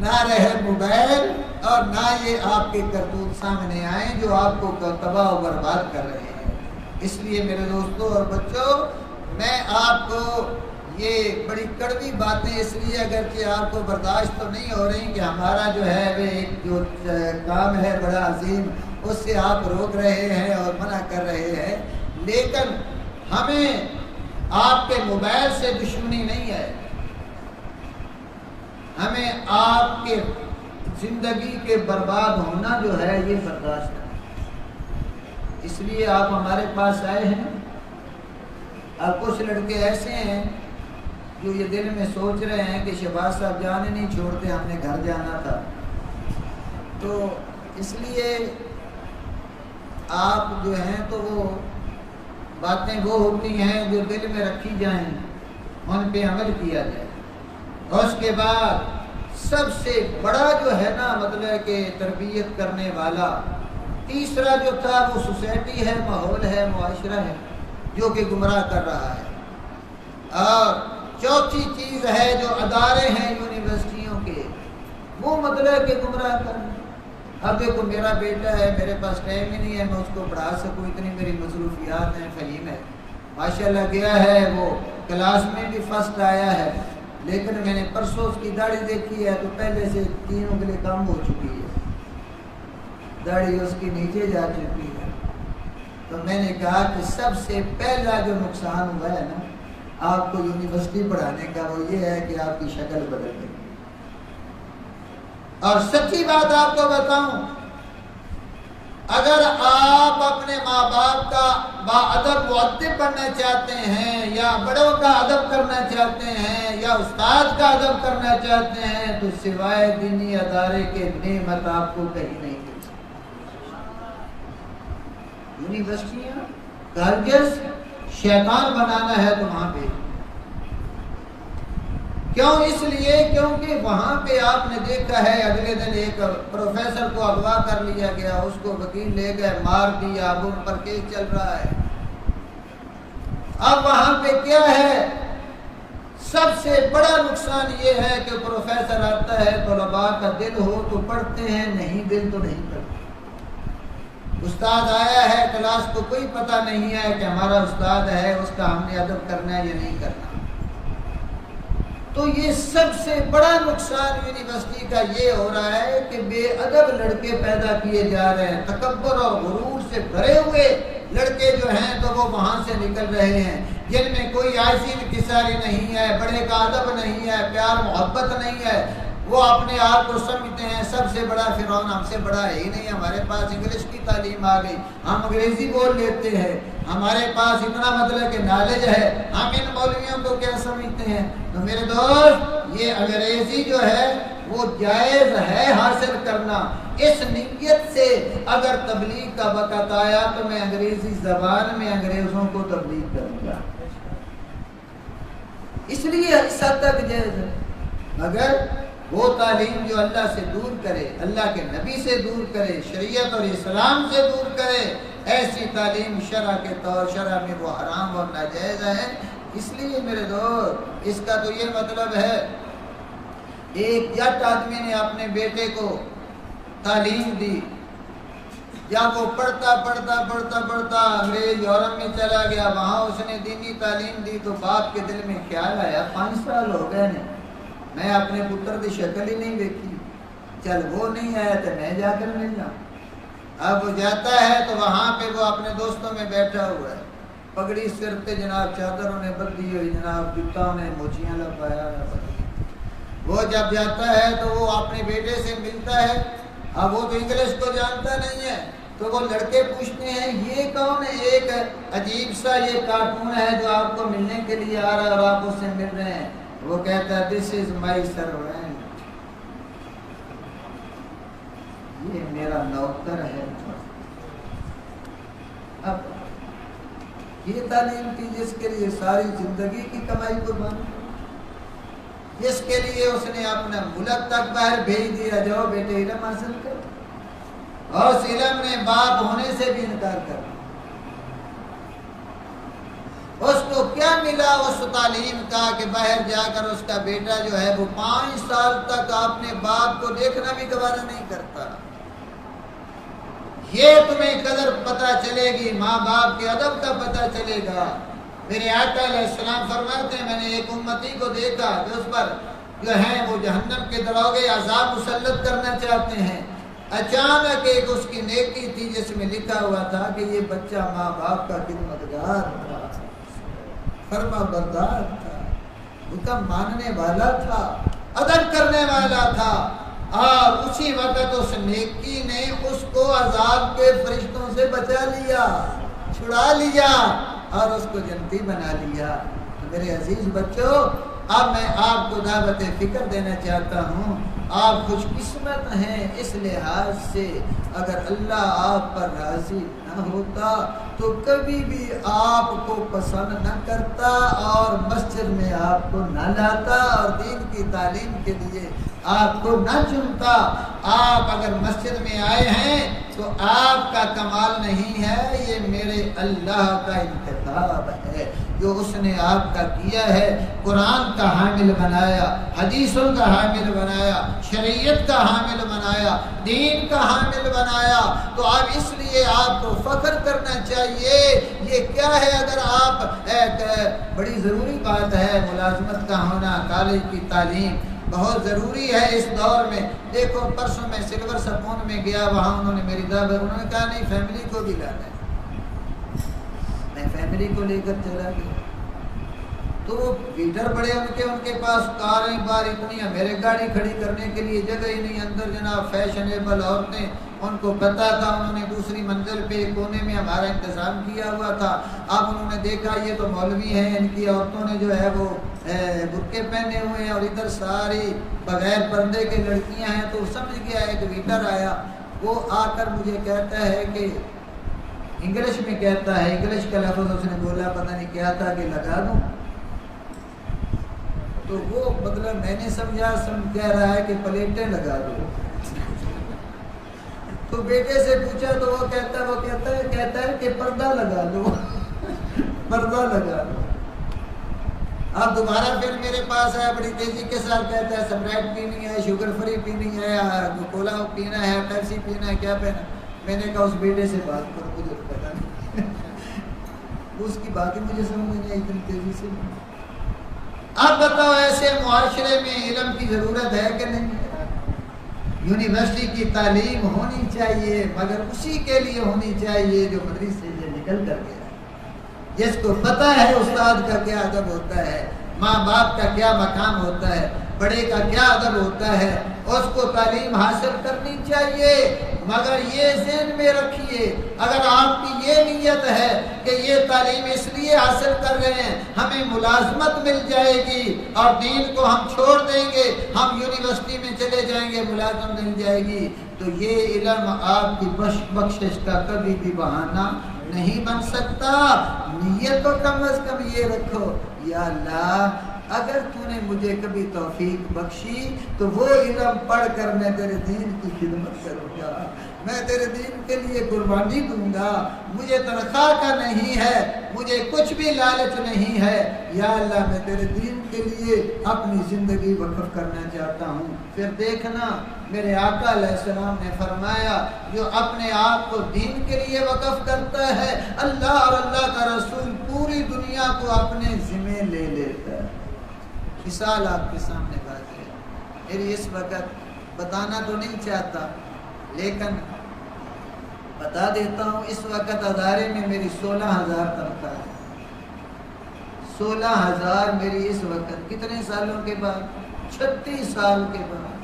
نہ رہے موبائل، اور نہ یہ آپ کے کرتوت سامنے آئیں جو آپ کو تباہ و برباد کر رہے ہیں۔ اس لیے میرے دوستوں اور بچوں، میں آپ کو یہ بڑی کڑوی باتیں اس لیے اگرچہ آپ کو برداشت تو نہیں ہو رہی کہ ہمارا جو ہے وہ ایک جو کام ہے بڑا عظیم، اس سے آپ روک رہے ہیں اور منع کر رہے ہیں، لیکن ہمیں آپ کے موبائل سے دشمنی نہیں ہے، ہمیں آپ کے زندگی کے برباد ہونا جو ہے یہ برداشت ہے۔ اس لیے آپ ہمارے پاس آئے ہیں۔ اب کچھ لڑکے ایسے ہیں جو یہ دل میں سوچ رہے ہیں کہ شہباز صاحب جانے نہیں چھوڑتے، ہم نے گھر جانا تھا، تو اس لیے آپ جو ہیں تو وہ باتیں وہ ہوتی ہیں جو دل میں رکھی جائیں، ان پہ عمل کیا جائے، اور اس کے بعد سب سے بڑا جو ہے نا مطلب کہ تربیت کرنے والا تیسرا جو تھا وہ سوسائٹی ہے، ماحول ہے، معاشرہ ہے جو کہ گمراہ کر رہا ہے، اور چوتھی چیز ہے جو ادارے ہیں یونیورسٹیوں کے، وہ مطلب کہ گمراہ کرنا۔ اب دیکھو میرا بیٹا ہے، میرے پاس ٹائم ہی نہیں ہے میں اس کو پڑھا سکوں، اتنی میری مصروفیات ہیں، فہیم ہے، ماشاءاللہ گیا ہے وہ کلاس میں بھی فرسٹ آیا ہے، لیکن میں نے پرسوں اس کی داڑھی دیکھی ہے تو پہلے سے 3 انگلی کم ہو چکی ہے، داڑھی اس کی نیچے جا چکی ہے۔ تو میں نے کہا کہ سب سے پہلا جو نقصان ہوا ہے نا آپ کو یونیورسٹی پڑھانے کا، وہ یہ ہے کہ آپ کی شکل بدل گئی۔ اور سچی بات آپ کو بتاؤں، اگر آپ اپنے ماں باپ کا با ادب مؤدب بننا چاہتے ہیں، یا بڑوں کا ادب کرنا چاہتے ہیں، یا استاد کا ادب کرنا چاہتے ہیں، تو سوائے دینی ادارے کے نعمت آپ کو کہیں نہیں مل سکتی۔ یونیورسٹیاں کالجز شیطان بنانا ہے تو وہاں پہ کیوں؟ اس لیے کیونکہ وہاں پہ آپ نے دیکھا ہے اگلے دن ایک پروفیسر کو اغوا کر لیا گیا، اس کو وکیل لے گئے، مار دیا، اب ان پر کیس چل رہا ہے۔ اب وہاں پہ کیا ہے؟ سب سے بڑا نقصان یہ ہے کہ پروفیسر آتا ہے، طلباء کا دل ہو تو پڑھتے ہیں، نہیں دل تو نہیں پڑھتے۔ استاد آیا ہے، کلاس کو کوئی پتہ نہیں ہے کہ ہمارا استاد ہے، اس کا ہم نے ادب کرنا ہے یا نہیں کرنا۔ تو یہ سب سے بڑا نقصان یونیورسٹی کا یہ ہو رہا ہے کہ بے ادب لڑکے پیدا کیے جا رہے ہیں، تکبر اور غرور سے بھرے ہوئے لڑکے جو ہیں تو وہ وہاں سے نکل رہے ہیں، جن میں کوئی عاجزی انکساری نہیں ہے، بڑے کا ادب نہیں ہے، پیار محبت نہیں ہے۔ وہ اپنے آپ کو سمجھتے ہیں سب سے بڑا فرعون ہم سے بڑا ہے ہی نہیں، ہمارے پاس انگلش کی تعلیم آ گئی، ہم انگریزی بول لیتے ہیں، ہمارے پاس اتنا مطلب کہ نالج ہے، ہم ان مولویوں کو کیا سمجھتے ہیں۔ تو میرے دوست، یہ انگریزی جو ہے وہ جائز ہے حاصل کرنا۔ اس نیت سے اگر تبلیغ کا وقت آیا تو میں انگریزی زبان میں انگریزوں کو تبلیغ کروں گا، اس لیے اس حد تک جائز ہے۔ مگر وہ تعلیم جو اللہ سے دور کرے، اللہ کے نبی سے دور کرے، شریعت اور اسلام سے دور کرے، ایسی تعلیم شرع کے طور شرع میں وہ حرام اور ناجائز ہے۔ اس لیے میرے دوست، اس کا تو یہ مطلب ہے، ایک جٹ آدمی نے اپنے بیٹے کو تعلیم دی، جب وہ پڑھتا انگریز یورپ میں چلا گیا، وہاں اس نے دینی تعلیم دی تو باپ کے دل میں خیال آیا 5 سال ہو گئے نے میں اپنے پتر کی شکل ہی نہیں دیکھی، چل وہ نہیں آیا تو میں جا کر مل جاؤں۔ اب وہ جاتا ہے تو وہاں پہ وہ اپنے دوستوں میں بیٹھا ہوا ہے، پگڑی سر پہ جناب چادروں نے بدلی ہوئی، جناب جوتاؤں نے موچیاں لگایا۔ وہ جب جاتا ہے تو وہ اپنے بیٹے سے ملتا ہے، اب وہ تو انگلش کو جانتا نہیں ہے، تو وہ لڑکے پوچھتے ہیں یہ کون ہے؟ ایک عجیب سا یہ کارٹون ہے جو آپ کو ملنے کے لیے آ رہا ہے اور آپ اس سے مل رہے ہیں۔ وہ کہتا ہے دس از مائی سروینٹ، یہ میرا نوکر ہے۔ اب یہ تعلیم تھی جس کے لیے ساری زندگی کی کمائی قربان، جس کے لیے اس نے اپنا ملک تک باہر بھیج دیا، جاؤ بیٹے علم حاصل کر، اور اس علم نے باپ ہونے سے بھی انکار کر۔ اس کو کیا ملا اس تعلیم کا کہ باہر جا کر اس کا بیٹا جو ہے وہ 5 سال تک اپنے باپ کو دیکھنا بھی گوارا نہیں کرتا۔ یہ تمہیں قدر پتہ چلے گی، ماں باپ کے ادب کا پتہ چلے گا۔ میرے آقا علیہ السلام فرماتے ہیں میں نے ایک امتی کو دیکھا کہ اس پر جو ہیں وہ جہنم کے دروغے عذاب مسلط کرنا چاہتے ہیں، اچانک ایک اس کی نیکی تھی جس میں لکھا ہوا تھا کہ یہ بچہ ماں باپ کا خدمتگار تھا، فرما بردار تھا، حکم ماننے والا تھا، ادب کرنے والا تھا، اور اسی وقت اس نیکی نے اس کو عذاب کے فرشتوں سے بچا لیا، چھڑا لیا اور اس کو جنتی بنا لیا۔ تو میرے عزیز بچوں، اب میں آپ کو دعوت فکر دینا چاہتا ہوں، آپ خوش قسمت ہیں اس لحاظ سے اگر اللہ آپ پر راضی نہ ہوتا تو کبھی بھی آپ کو پسند نہ کرتا اور مسجد میں آپ کو نہ لاتا اور دین کی تعلیم کے لیے آپ کو نہ چنتا۔ آپ اگر مسجد میں آئے ہیں تو آپ کا کمال نہیں ہے، یہ میرے اللہ کا انتخاب ہے جو اس نے آپ کا کیا ہے۔ قرآن کا حامل بنایا، حدیثوں کا حامل بنایا، شریعت کا حامل بنایا، دین کا حامل بنایا، تو اب اس لیے آپ کو فخر کرنا چاہیے۔ یہ کیا ہے؟ اگر آپ بڑی ضروری بات ہے ملازمت کا ہونا، کالج کی تعلیم بہت ضروری ہے اس دور میں۔ دیکھو پرسوں میں سلور سپون میں گیا، وہاں انہوں نے میری دعوت، انہوں نے کہا نہیں فیملی کو بھی لانا ہے، میں فیملی کو لے کر چلا گیا۔ تو ویٹر بڑے ان کے پاس کاریں بار اتنی ہیں، میرے گاڑی کھڑی کرنے کے لیے جگہ ہی نہیں، اندر جناب فیشنیبل عورتیں، ان کو پتا تھا، انہوں نے دوسری منزل پہ کونے میں ہمارا انتظام کیا ہوا تھا۔ اب انہوں نے دیکھا یہ تو مولوی ہیں، ان کی عورتوں نے جو ہے وہ برقعے پہنے ہوئے ہیں اور ادھر ساری بغیر پردے کے لڑکیاں ہیں، تو سمجھ گیا ایک ویٹر آیا، وہ آ کر مجھے کہتا ہے کہ انگلش میں کہتا ہے، انگلش کا لفظ اس نے بولا پتہ نہیں کیا تھا کہ لگا دوں، تو وہ مطلب میں نے سمجھا کہہ رہا ہے کہ پلیٹیں لگا دو۔ تو بیٹے سے پوچھا تو وہ کہتا ہے کہ پردہ لگا دو پردہ لگا دو۔ اب دوبارہ پھر میرے پاس آیا، بڑی تیزی کے ساتھ کہتا ہے اسپرائٹ پینی ہے، شوگر فری پینی ہے، کولا پینا ہے، پیپسی پینا ہے، کیا پینا۔ میں نے کہا اس بیٹے سے بات کرو، مجھے تو پتا نہیں اس کی باتیں مجھے سمجھ نہیں آئی اتنی تیزی سے۔ اب بتاؤ ایسے معاشرے میں علم کی ضرورت ہے کہ نہیں؟ یونیورسٹی کی تعلیم ہونی چاہیے، مگر اسی کے لیے ہونی چاہیے جو مدرسے سے نکل کر گیا، جس کو پتہ ہے استاد کا کیا ادب ہوتا ہے، ماں باپ کا کیا مقام ہوتا ہے، بڑے کا کیا ادب ہوتا ہے، اس کو تعلیم حاصل کرنی چاہیے۔ مگر یہ ذہن میں رکھیے، اگر آپ کی یہ نیت ہے کہ یہ تعلیم اس لیے حاصل کر رہے ہیں ہمیں ملازمت مل جائے گی اور دین کو ہم چھوڑ دیں گے، ہم یونیورسٹی میں چلے جائیں گے ملازمت مل جائے گی، تو یہ علم آپ کی بخشش کا کبھی بھی بہانہ نہیں بن سکتا۔ نیت تو کم از کم یہ رکھو، یا اللہ اگر تو نے مجھے کبھی توفیق بخشی تو وہ علم پڑھ کر میں تیرے دین کی خدمت کروں گا، میں تیرے دین کے لیے قربانی دوں گا، مجھے تنخواہ کا نہیں ہے، مجھے کچھ بھی لالچ نہیں ہے، یا اللہ میں تیرے دین کے لیے اپنی زندگی وقف کرنا چاہتا ہوں۔ پھر دیکھنا میرے آقا علیہ السلام نے فرمایا جو اپنے آپ کو دین کے لیے وقف کرتا ہے، اللہ اور اللہ کا رسول پوری دنیا کو اپنے ذمہ لے لیتا ہے۔ مثال آپ کے سامنے بات ہے، میری اس وقت بتانا تو نہیں چاہتا لیکن بتا دیتا ہوں، اس وقت ادارے میں میری 16,000 تنخواہ ہے، 16,000 میری اس وقت کتنے سالوں کے بعد؟ 36 سال کے بعد۔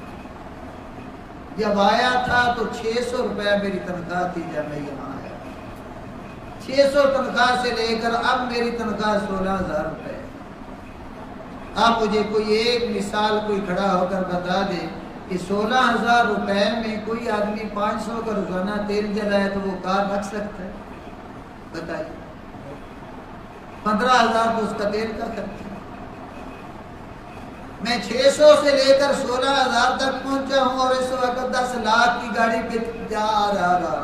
جب آیا تھا تو 600 روپے میری تنخواہ تھی، جب میں یہاں آیا 600 تنخواہ سے لے کر اب میری تنخواہ 16,000 روپے۔ آپ مجھے کوئی ایک مثال کوئی کھڑا ہو کر بتا دے کہ 16,000 روپے میں کوئی آدمی 500 کا روزانہ تیل جلائے تو وہ کار رکھ سکتا ہے؟ بتائیے، 15,000 تو اس کا تیل کا خرچ ہے۔ میں 600 سے لے کر 16,000 تک پہنچا ہوں اور اس وقت 10 لاکھ کی گاڑی پہ جا رہا۔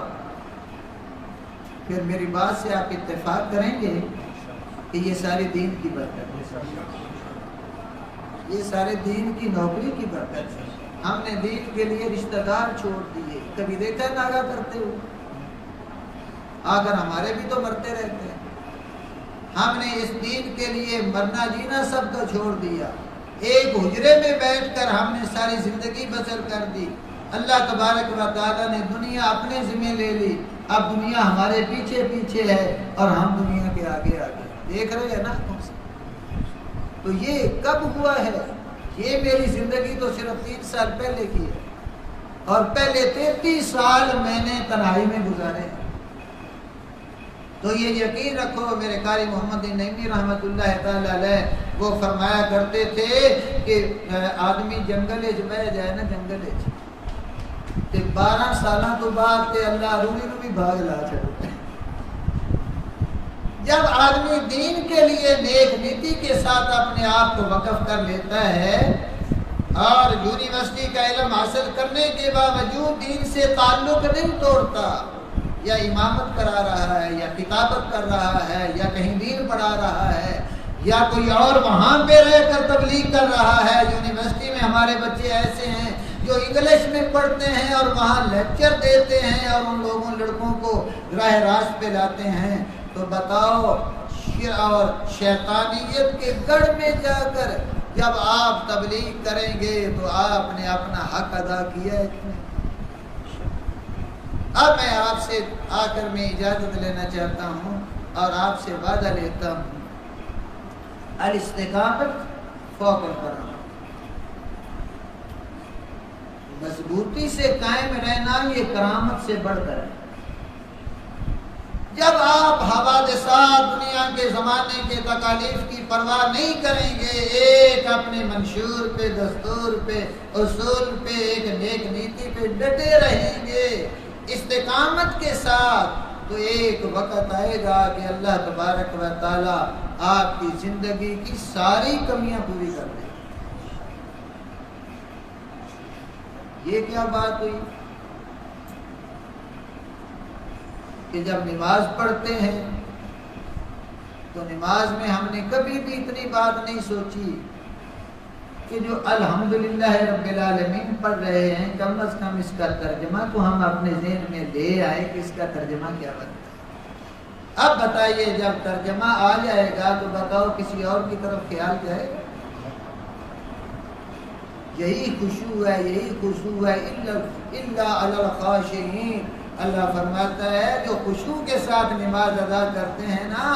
پھر میری بات سے آپ اتفاق کریں گے کہ یہ سارے دین کی برکت ہے، یہ سارے دین کی نوکری کی برکت ہے۔ ہم نے دین کے لیے رشتہ دار چھوڑ دیے، کبھی دیکھا ہے ناگا کرتے ہو؟ آگر ہمارے بھی تو مرتے رہتے ہیں۔ ہم نے اس دین کے لیے مرنا جینا سب کا چھوڑ دیا، ایک حجرے میں بیٹھ کر ہم نے ساری زندگی بسر کر دی۔ اللہ تبارک و تعالیٰ نے دنیا اپنے ذمہ لے لی، اب دنیا ہمارے پیچھے پیچھے ہے اور ہم دنیا کے آگے آگے۔ دیکھ رہے ہیں نا؟ تو یہ کب ہوا ہے؟ یہ میری زندگی تو صرف 3 سال پہلے کی ہے، اور پہلے 33 سال میں نے تنہائی میں گزارے۔ تو یہ یقین رکھو، میرے قاری محمد نعیمی رحمۃ اللہ تعالی علیہ وہ فرمایا کرتے تھے کہ آدمی جنگل بہ جائے نا، جنگل 12 سالاں تو بعد تے اللہ روی نو بھی بھاگ لا چھڑے۔ جب آدمی دین کے لیے نیک نیتی کے ساتھ اپنے آپ کو وقف کر لیتا ہے اور یونیورسٹی کا علم حاصل کرنے کے باوجود دین سے تعلق نہیں توڑتا، یا امامت کرا رہا ہے، یا کتابت کر رہا ہے، یا کہیں دین پڑھا رہا ہے، یا کوئی اور وہاں پہ رہ کر تبلیغ کر رہا ہے۔ یونیورسٹی میں ہمارے بچے ایسے ہیں جو انگلش میں پڑھتے ہیں اور وہاں لیکچر دیتے ہیں اور ان لوگوں لڑکوں کو راہ راست پہ لاتے ہیں۔ تو بتاؤ، اور شیطانیت کے گڑھ میں جا کر جب آپ تبلیغ کریں گے تو آپ نے اپنا حق ادا کیا ہے کہ نہیں؟ اب میں آپ سے آ کر میں اجازت لینا چاہتا ہوں اور آپ سے وعدہ لیتا ہوں، الاستقامت فوق القرآن، مضبوطی سے قائم رہنا یہ کرامت سے بڑھ کر ہے۔ جب آپ حوادثات دنیا کے زمانے کے تکالیف کی پرواہ نہیں کریں گے، ایک اپنے منشور پہ، دستور پہ، اصول پہ، ایک نیک نیتی پہ ڈٹے رہیں گے استقامت کے ساتھ، تو ایک وقت آئے گا کہ اللہ تبارک و تعالی آپ کی زندگی کی ساری کمیاں پوری کر دیں۔ یہ کیا بات ہوئی کہ جب نماز پڑھتے ہیں تو نماز میں ہم نے کبھی بھی اتنی بات نہیں سوچی کہ جو الحمدللہ رب العالمین پڑھ رہے ہیں کم از کم اس کا ترجمہ تو ہم اپنے ذہن میں لے آئے کہ اس کا ترجمہ کیا بنتا ہے۔ اب بتائیے، جب ترجمہ آ جائے گا تو بتاؤ کسی اور کی طرف خیال جائے گا؟ یہی خشوع ہے، یہی خشوع ہے، الا علی الخاشعین۔ اللہ فرماتا ہے جو خشوع کے ساتھ نماز ادا کرتے ہیں نا،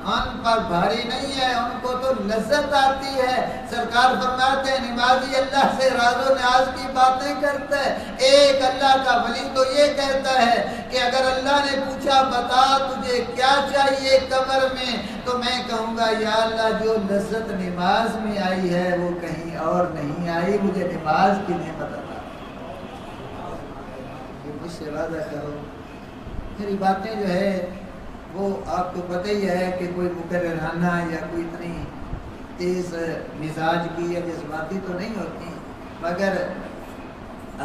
ان پر بھاری نہیں ہے، ان کو تو لذت آتی ہے۔ سرکار فرماتے ہیں نمازی اللہ سے راز و نیاز کی باتیں کرتا ہے۔ ایک اللہ کا ولی تو یہ کہتا ہے کہ اگر اللہ نے پوچھا بتا تجھے کیا چاہیے قبر میں، تو میں کہوں گا یا اللہ جو لذت نماز میں آئی ہے وہ کہیں اور نہیں آئی، مجھے نماز کی نعمت عطا۔ مجھ سے وعدہ کرو، میری باتیں جو ہے وہ آپ کو پتہ ہی ہے کہ کوئی مقررانہ یا کوئی اتنی تیز مزاج کی یا جذباتی تو نہیں ہوتی، مگر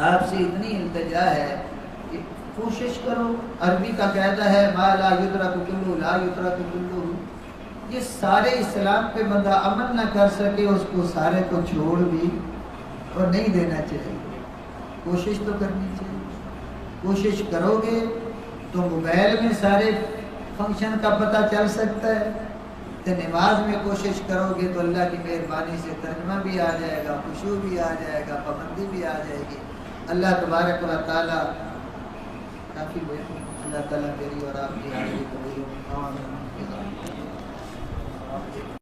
آپ سے اتنی التجا ہے کہ کوشش کرو۔ عربی کا قاعدہ ہے ما لا یدرک کلہ لا یترک کلہ، یہ سارے اسلام پہ بندہ عمل نہ کر سکے اس کو سارے کو چھوڑ بھی اور نہیں دینا چاہیے، کوشش تو کرنی چاہیے۔ کوشش کرو گے تو موبائل میں سارے فنکشن کا پتہ چل سکتا ہے، تو نماز میں کوشش کرو گے تو اللہ کی مہربانی سے ترجمہ بھی آ جائے گا، خشوع بھی آ جائے گا، پابندی بھی آ جائے گی۔ اللہ تبارک و تعالیٰ کافی اللہ تعالیٰ میری اور آپ کی حاضری قبول